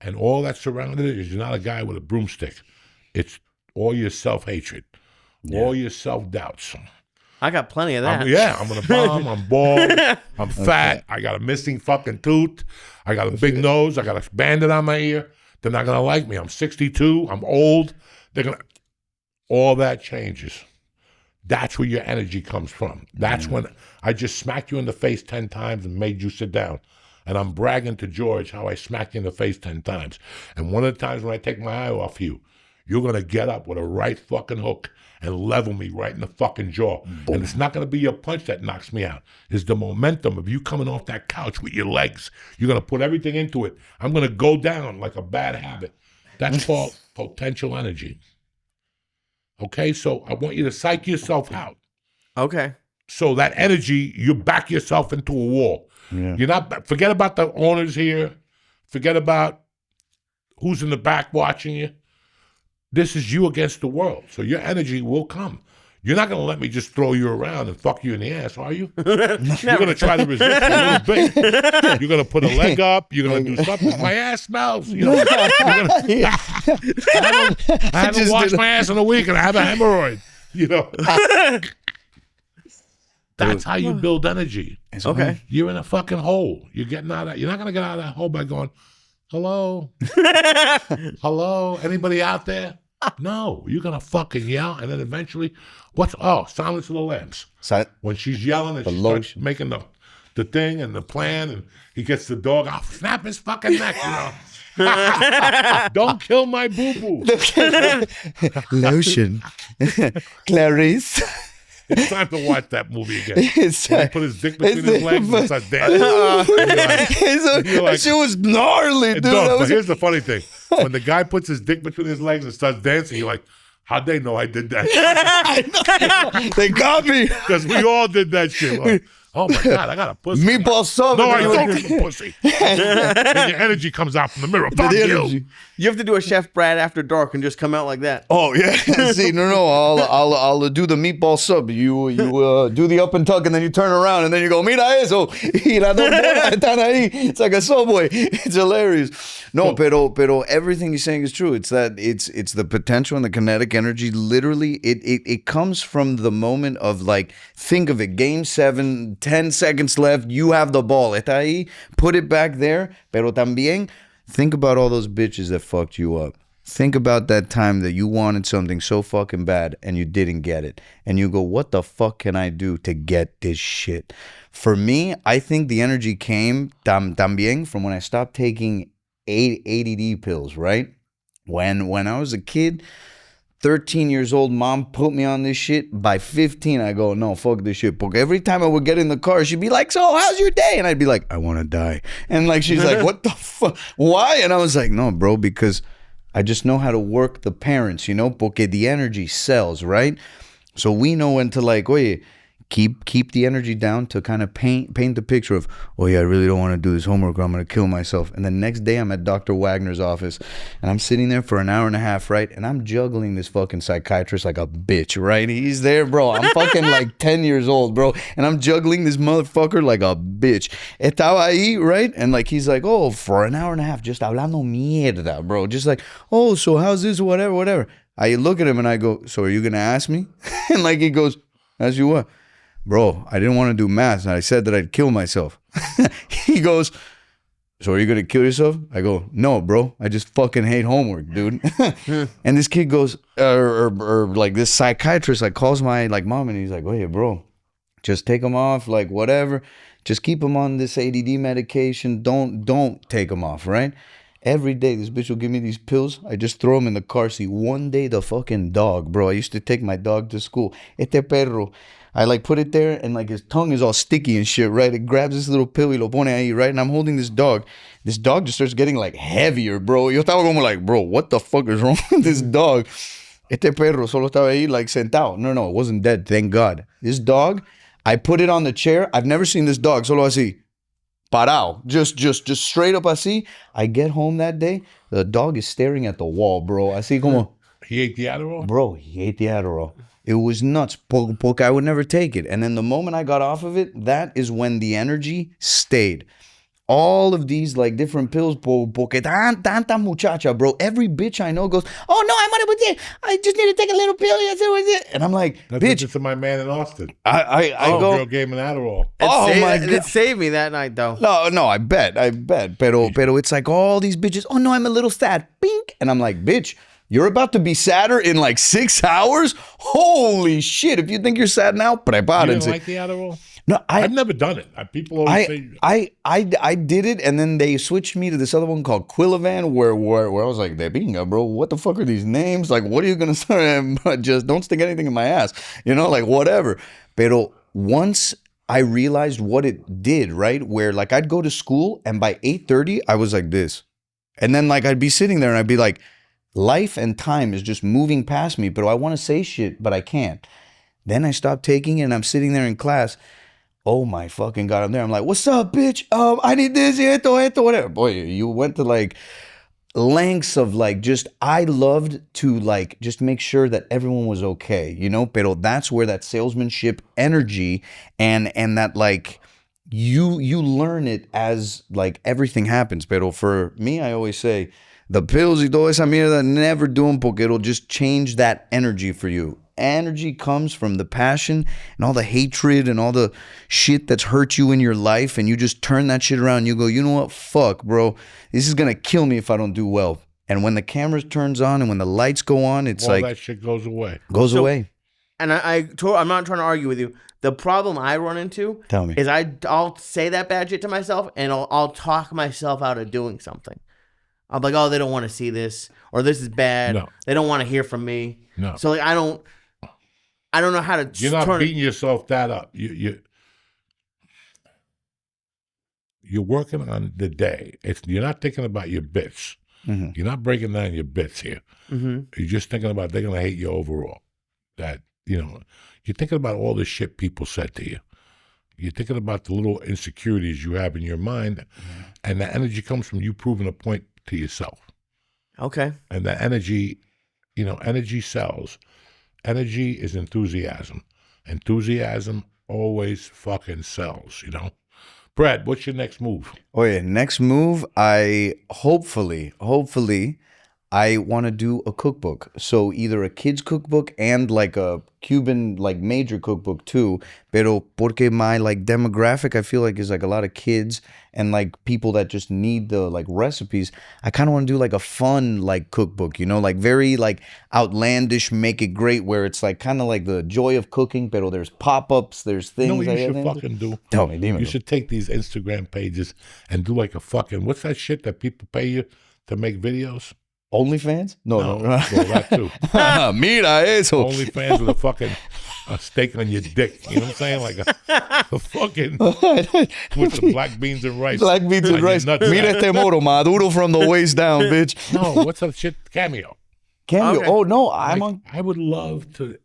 And all that surrounded it is you're not a guy with a broomstick. It's all your self-hatred, all your self-doubts. I got plenty of that. I'm going to bomb. I'm bald. I'm fat. I got a missing fucking tooth. I got a big nose. I got a bandit on my ear. They're not going to like me. I'm 62. I'm old. They're going to... All that changes. That's where your energy comes from. That's when I just smacked you in the face 10 times and made you sit down. And I'm bragging to George how I smacked you in the face 10 times. And one of the times when I take my eye off you, you're going to get up with a right fucking hook and level me right in the fucking jaw. Boom. And it's not going to be your punch that knocks me out. It's the momentum of you coming off that couch with your legs. You're going to put everything into it. I'm going to go down like a bad habit. That's called potential energy. Okay, so I want you to psych yourself out. Okay. So that energy, you back yourself into a wall. Yeah. You're not. Forget about the owners here. Forget about who's in the back watching you. This is you against the world. So your energy will come. You're not going to let me just throw you around and fuck you in the ass, are you? You're going to try to resist a little bit. You're going to put a leg up. You're going to do something. My ass smells. You know, I haven't washed my ass in a week and I have a hemorrhoid. You know. That's how you build energy. Okay. You're in a fucking hole. You're getting out of. You're not gonna get out of that hole by going, "Hello, hello, anybody out there?" No, you're gonna fucking yell, and then eventually, Silence of the Lambs. When she's yelling and she starts making the thing and the plan, and he gets the dog, I'll snap his fucking neck, you know. Don't kill my boo-boo. Lotion. Clarice. It's time to watch that movie again. When he put his dick between his legs and starts dancing. That shit was gnarly, dude. But here's the funny thing. When the guy puts his dick between his legs and starts dancing, you're like, how'd they know I did that? They got me. Because we all did that shit. Like, oh my God, I got a pussy. Meatball sub. No, I don't get the pussy. And your energy comes out from the mirror. Fuck you. You have to do a Chef Brad After Dark and just come out like that. Oh yeah. See, no. I'll do the meatball sub. You do the up and tuck, and then you turn around, and then you go, mira eso. Y las dos bolas están ahí. It's like a subway. It's hilarious. No, pero everything you're saying is true. It's that it's the potential and the kinetic energy. Literally, it comes from the moment of, like, think of it. Game 7, 10 seconds left. You have the ball. Está ahí. Put it back there. Pero también think about all those bitches that fucked you up. Think about that time that you wanted something so fucking bad and you didn't get it. And you go, what the fuck can I do to get this shit? For me, I think the energy came también from when I stopped taking ADD pills, right? When I was a kid, 13 years old, mom put me on this shit. By 15, I go, no, fuck this shit. Porque every time I would get in the car, she'd be like, so how's your day? And I'd be like, I want to die. And like, she's like, what the fuck? Why? And I was like, no, bro, because I just know how to work the parents, you know? Porque the energy sells, right? So we know when to, like, oye, keep the energy down to kind of paint the picture of, oh yeah, I really don't want to do this homework or I'm going to kill myself. And the next day I'm at Dr. Wagner's office and I'm sitting there for an hour and a half, right? And I'm juggling this fucking psychiatrist like a bitch, right? He's there, bro. I'm fucking like 10 years old, bro. And I'm juggling this motherfucker like a bitch. Estaba ahí, right? And like, he's like, oh, for an hour and a half, just hablando mierda, bro. Just like, oh, so how's this, whatever. I look at him and I go, so are you going to ask me? And like, he goes, ask you what? Bro, I didn't want to do math, and I said that I'd kill myself. He goes, so are you going to kill yourself? I go, no, bro. I just fucking hate homework, dude. And this kid goes, or like this psychiatrist, like, calls my, like, mom, and he's like, oh, yeah, bro, just take him off, like, whatever. Just keep him on this ADD medication. Don't take him off, right? Every day, this bitch will give me these pills. I just throw them in the car seat. One day, the fucking dog, bro. I used to take my dog to school. Este perro. I like put it there and like his tongue is all sticky and shit, right? It grabs this little pill y lo pone ahí, right? And I'm holding this dog. This dog just starts getting like heavier, bro. Yo estaba como like, bro, what the fuck is wrong with this dog? Este perro solo estaba ahí like sentado. No, it wasn't dead, thank God. This dog, I put it on the chair. I've never seen this dog solo así. Parao. Just straight up así. I get home that day. The dog is staring at the wall, bro. Así como. He ate the Adderall? Bro, he ate the Adderall. It was nuts, porque I would never take it. And then the moment I got off of it, that is when the energy stayed. All of these like different pills, porque tanta muchacha, bro. Every bitch I know goes, oh no, I'm on it. I just need to take a little pill. And I'm like, that's bitch. That's to my man in Austin. I go. Girl gave him an Adderall. It saved me that night though. No, I bet. Pero it's like all these bitches. Oh no, I'm a little sad. Bink. And I'm like, bitch. You're about to be sadder in like 6 hours? Holy shit. If you think you're sad now, prepárense. You didn't like the Adderall? No, I've never done it. People always say... I did it, and then they switched me to this other one called Quillivan, where I was like, de pinga, bro, what the fuck are these names? Like, what are you going to start? Just don't stick anything in my ass. You know, like, whatever. Pero once I realized what it did, right? Where, like, I'd go to school, and by 8:30, I was like this. And then, like, I'd be sitting there, and I'd be like... Life and time is just moving past me, but I want to say shit, but I can't. Then I stopped taking it and I'm sitting there in class. Oh my fucking God, I'm there. I'm like, what's up, bitch? I need this, esto, whatever. Boy, you went to like lengths of like just, I loved to like just make sure that everyone was okay, you know? Pero that's where that salesmanship energy and that like, you learn it as like everything happens. Pero for me, I always say, the pills y toda esa mierda, never do them porque it'll just change that energy for you. energy comes from the passion and all the hatred and all the shit that's hurt you in your life, and you just turn that shit around. You go, you know what? Fuck, bro. This is gonna kill me if I don't do well. And when the camera turns on and when the lights go on, it's all like that shit goes away. Goes away. And I'm not trying to argue with you. The problem I run into Tell me. is I'll say that bad shit to myself, and I'll talk myself out of doing something. I'm like, oh, they don't want to see this, or this is bad. No. They don't want to hear from me. No. So like, I don't know how to. You're not beating yourself that up. You're working on the day. You're not thinking about your bits. Mm-hmm. You're not breaking down your bits here. Mm-hmm. You're just thinking about they're gonna hate you overall. That you're thinking about all the shit people said to you. You're thinking about the little insecurities you have in your mind, and the energy comes from you proving a point to yourself. Okay. And the energy, energy sells. Energy is enthusiasm. Enthusiasm always fucking sells, Brad, what's your next move? Oh yeah, next move, I hopefully I want to do a cookbook. So either a kid's cookbook and like a Cuban like major cookbook too. Pero porque my like demographic I feel like is like a lot of kids and like people that just need the like recipes. I kind of want to do like a fun like cookbook, like very like outlandish, make it great, where it's like kind of like the joy of cooking, pero there's pop-ups, there's things. You know what you should fucking do? Tell me, You should take these Instagram pages and do like a fucking, what's that shit that people pay you to make videos? OnlyFans? No. Well, that too. Mira eso. OnlyFans with a fucking steak on your dick. You know what I'm saying? Like a fucking with the black beans and rice. Black beans and rice. Mira este moro, maduro from the waist down, bitch. No, what's that shit? Cameo. Cameo. Okay. Oh no, I would love to,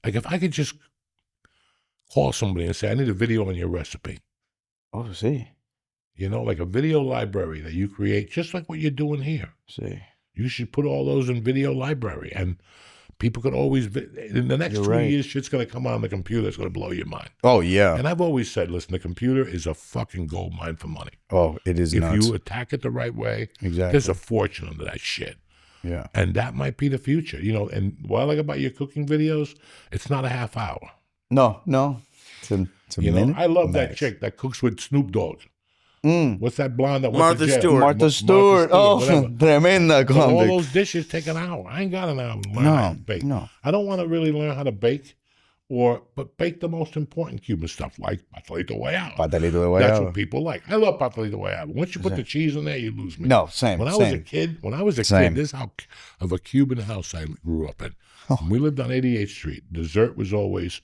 like, if I could just call somebody and say, I need a video on your recipe. Oh, see. Like a video library that you create, just like what you're doing here. See. You should put all those in video library, and people could always, in the next 3 years, shit's going to come on the computer. It's going to blow your mind. Oh, yeah. And I've always said, listen, the computer is a fucking gold mine for money. Oh, it is If nuts. you attack it the right way, Exactly. there's a fortune under that shit. Yeah. And that might be the future. And what I like about your cooking videos, it's not a half hour. No. It's a minute. I love that Max. chick that cooks with Snoop Dogg. What's that blonde that went Martha to jail? Stewart. Martha Stewart. Oh, whatever. tremenda. So all convict. those dishes take an hour. I ain't got an hour to learn how to bake. No. I don't want to really learn how to bake, but bake the most important Cuban stuff like pastelito guayaba. Pastelito de That's guayaba. what people like. I love pastelito guayaba. Once you put the cheese in there, you lose me. No, same. When I same. was a kid, Same. this is how of a Cuban house I grew up in. When we lived on 88th Street. Dessert was always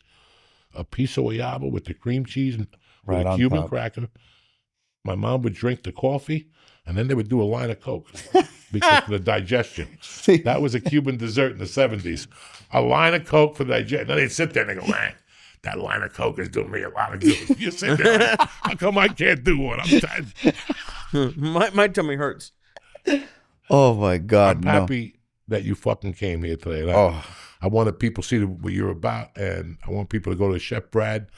a piece of guayaba with the cream cheese and with Right a on Cuban top. cracker. My mom would drink the coffee, and then they would do a line of Coke because of the digestion. See. That was a Cuban dessert in the 70s. A line of Coke for digestion. Then they'd sit there and they go, man, that line of Coke is doing me a lot of good. You sit there, like, how come I can't do one? I'm tired. My tummy hurts. Oh my God. I'm no. happy that you fucking came here today. And I wanted people to see what you're about, and I want people to go to Chef Brad,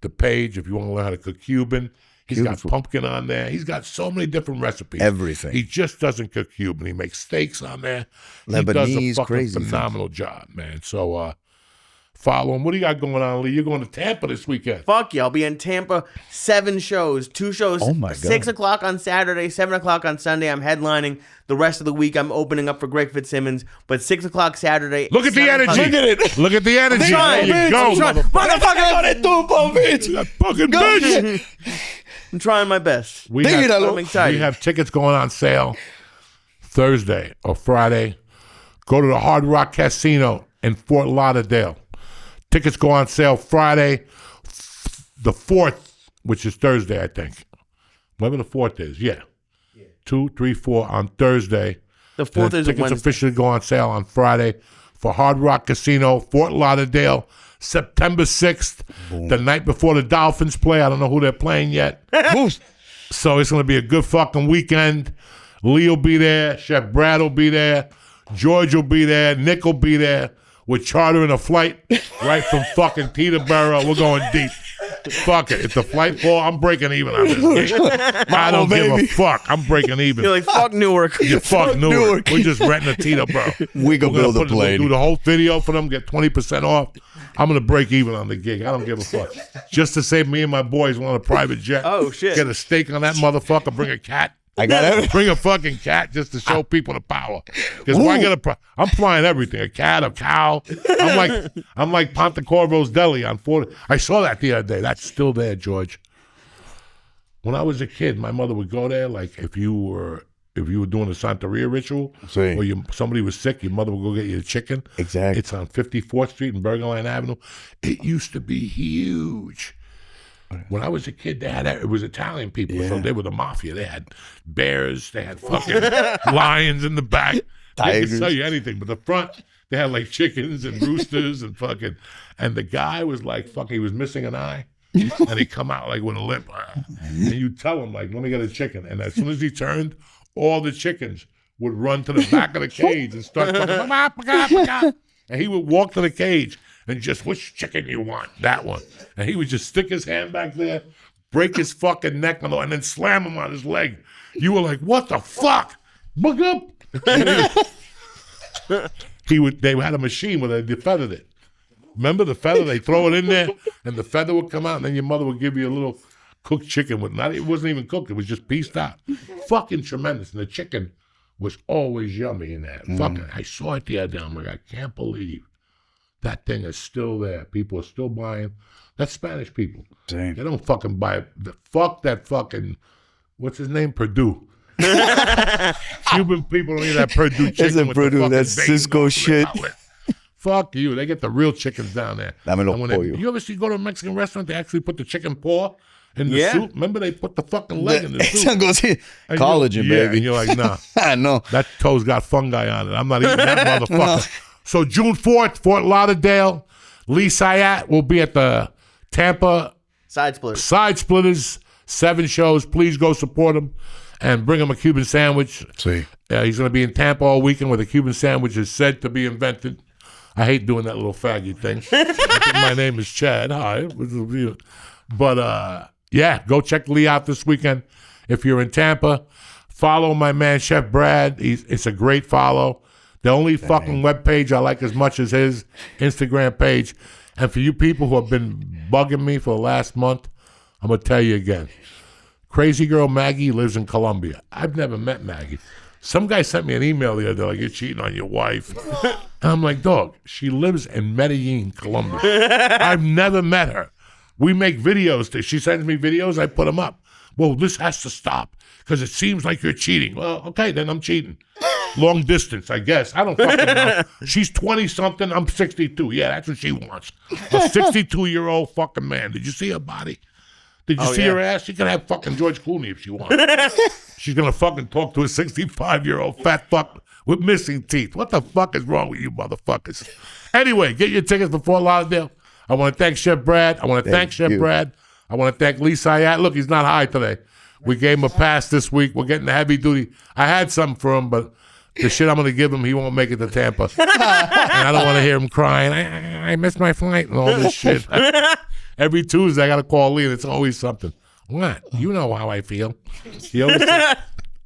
the page, if you want to learn how to cook Cuban. He's got pumpkin on there. He's got so many different recipes. Everything. He just doesn't cook Cuban. He makes steaks on there. He Lebanese, does a fucking crazy phenomenal job, man. So follow him. What do you got going on, Lee? You're going to Tampa this weekend. Fuck yeah, I'll be in Tampa. 7 shows. 2 shows. Oh my God. 6 o'clock on Saturday, 7 o'clock on Sunday. I'm headlining. The rest of the week I'm opening up for Greg Fitzsimmons. But 6 o'clock Saturday. Look at the 7 o'clock- energy. Look at it. Look at the energy. trying, There you go, I'm trying. motherfucker. That fucking bitch. I'm trying my best. We have, I'm excited. we have tickets going on sale Thursday or Friday. Go to the Hard Rock Casino in Fort Lauderdale. Tickets go on sale Friday, the 4th, which is Thursday, I think. Whatever the 4th is, yeah. 2, 3, 4 on Thursday. The 4th The is a tickets Wednesday. officially go on sale on Friday for Hard Rock Casino, Fort Lauderdale, September 6th, the night before the Dolphins play. I don't know who they're playing yet. So it's going to be a good fucking weekend. Lee will be there. Chef Brad will be there. George will be there. Nick will be there. We're chartering a flight right from fucking Peterborough. We're going deep. Fuck it. If the flight fall, I'm breaking even on this gig. I don't give a fuck. I'm breaking even. You're like, fuck Newark. You fuck Newark. We're just renting a Teterboro. We can build a plane. Do the whole video for them, get 20% off. I'm going to break even on the gig. I don't give a fuck. Just to save me and my boys on a private jet. Oh, shit. Get a steak on that motherfucker. Bring a cat. I got it. Bring a fucking cat just to show people the power. Because why get I'm flying everything. A cat, a cow. I'm like Pontecorvo's Deli on 40. I saw that the other day. That's still there, George. When I was a kid, my mother would go there. Like if you were doing the Santeria ritual, or somebody was sick, your mother would go get you the chicken. Exactly. It's on 54th Street and Bergenline Avenue. It used to be huge. When I was a kid, it was Italian people, so they were the mafia. They had bears, they had fucking lions in the back. They could sell you anything, but the front, they had like chickens and roosters and fucking. And the guy was like, fuck, he was missing an eye, and he come out like with a limp. And you tell him like, let me get a chicken. And as soon as he turned, all the chickens would run to the back of the cage and start fucking, and he would walk to the cage and just, which chicken you want? That one. And he would just stick his hand back there, break his fucking neck on and then slam him on his leg. You were like, what the fuck? Book up. They had a machine where they feathered it. Remember the feather? They throw it in there and the feather would come out and then your mother would give you a little cooked chicken with it wasn't even cooked, it was just pieced out. Fucking tremendous. And the chicken was always yummy in that. Fucking, I saw it the other day. I'm like, I can't believe that thing is still there. People are still buying. That's Spanish people. Dang. They don't fucking buy it. Fuck that fucking, what's his name? Purdue. Cuban people don't eat that Purdue chicken. Isn't Purdue, that's Cisco shit. Fuck you. They get the real chickens down there. You You ever go to a Mexican restaurant, they actually put the chicken paw in the soup? Remember they put the fucking leg in the soup? Collagen, baby. And you're like, nah. I know. That toe's got fungi on it. I'm not eating that motherfucker. So June 4th, Fort Lauderdale, Lee Syatt will be at the Tampa Side Splitters, 7 shows. Please go support him and bring him a Cuban sandwich. See. He's going to be in Tampa all weekend where the Cuban sandwich is said to be invented. I hate doing that little faggy thing. I think my name is Chad. Hi. But, yeah, go check Lee out this weekend. If you're in Tampa, follow my man, Chef Brad. It's a great follow. The only fucking webpage I like as much as his Instagram page. And for you people who have been bugging me for the last month, I'm going to tell you again. Crazy girl Maggie lives in Colombia. I've never met Maggie. Some guy sent me an email the other day, like, you're cheating on your wife. And I'm like, dog, she lives in Medellin, Colombia. I've never met her. We make videos. She sends me videos, I put them up. Well, this has to stop because it seems like you're cheating. Well, okay, then I'm cheating. Long distance, I guess. I don't fucking know. She's 20-something. I'm 62. Yeah, that's what she wants. A 62-year-old fucking man. Did you see her body? Did you see her ass? She can have fucking George Clooney if she wants. She's going to fucking talk to a 65-year-old fat fuck with missing teeth. What the fuck is wrong with you motherfuckers? Anyway, get your tickets for Fort Lauderdale. I want to thank Chef Brad. I want to thank Chef Brad. I want to thank Lee Syatt. Look, he's not high today. We gave him a pass this week. We're getting the heavy duty. I had something for him, but the shit I'm going to give him, he won't make it to Tampa. And I don't want to hear him crying. I missed my flight and all this shit. Every Tuesday, I got to call Lee, and it's always something. What? You know how I feel. He always says,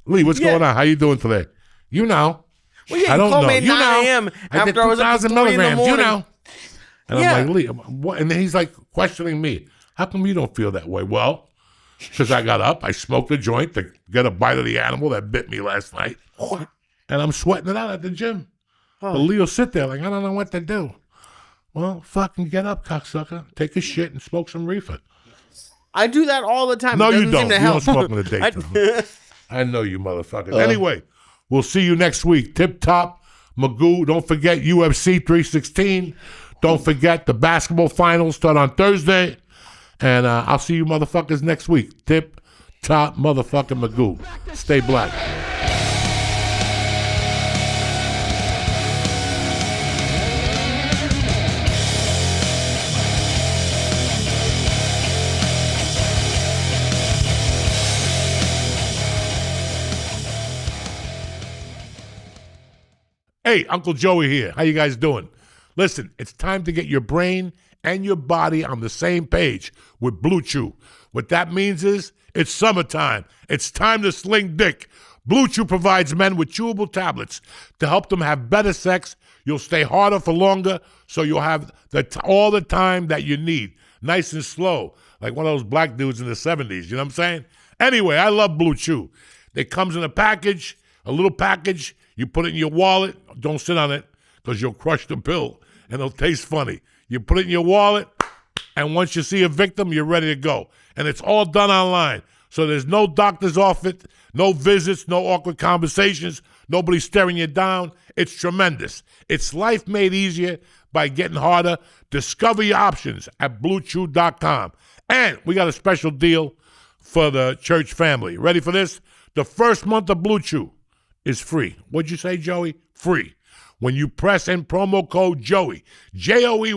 Lee, what's going on? How you doing today? You know. Well, yeah, I don't know. Me at 9 a.m. after I was up to 3 in the morning. You know. And I'm like, Lee, what? And then he's like questioning me. How come you don't feel that way? Well, because I got up, I smoked a joint to get a bite of the animal that bit me last night. And I'm sweating it out at the gym. But Lee will sit there like, I don't know what to do. Well, fucking get up, cocksucker. Take a shit and smoke some reefer. I do that all the time. No, you don't. Seem to You help. don't smoke in the daytime. I know you motherfuckers. Anyway, we'll see you next week. Tip Top, Magoo. Don't forget UFC 316. Don't forget the basketball finals start on Thursday. And I'll see you motherfuckers next week. Tip Top motherfucking Magoo. Stay black. Hey, Uncle Joey here. How you guys doing? Listen, it's time to get your brain and your body on the same page with Blue Chew. What that means is it's summertime. It's time to sling dick. Blue Chew provides men with chewable tablets to help them have better sex. You'll stay harder for longer, so you'll have all the time that you need. Nice and slow, like one of those black dudes in the 70s. You know what I'm saying? Anyway, I love Blue Chew. It comes in a package, a little package. You put it in your wallet. Don't sit on it because you'll crush the pill and it'll taste funny. You put it in your wallet, and once you see a victim, you're ready to go. And it's all done online. So there's no doctor's office, no visits, no awkward conversations, nobody staring you down. It's tremendous. It's life made easier by getting harder. Discover your options at BlueChew.com. And we got a special deal for the church family. Ready for this? The first month of Blue Chew is free. What'd you say, Joey? Free. When you press in promo code Joey, Joey,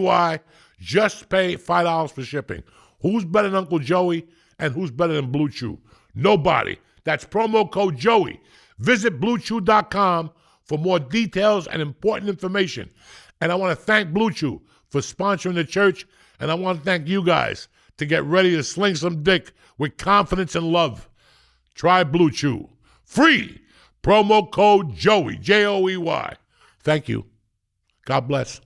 just pay $5 for shipping. Who's better than Uncle Joey and who's better than Blue Chew? Nobody. That's promo code Joey. Visit BlueChew.com for more details and important information. And I want to thank Blue Chew for sponsoring the church, and I want to thank you guys to get ready to sling some dick with confidence and love. Try Blue Chew. Free. Promo code Joey, Joey. Thank you. God bless.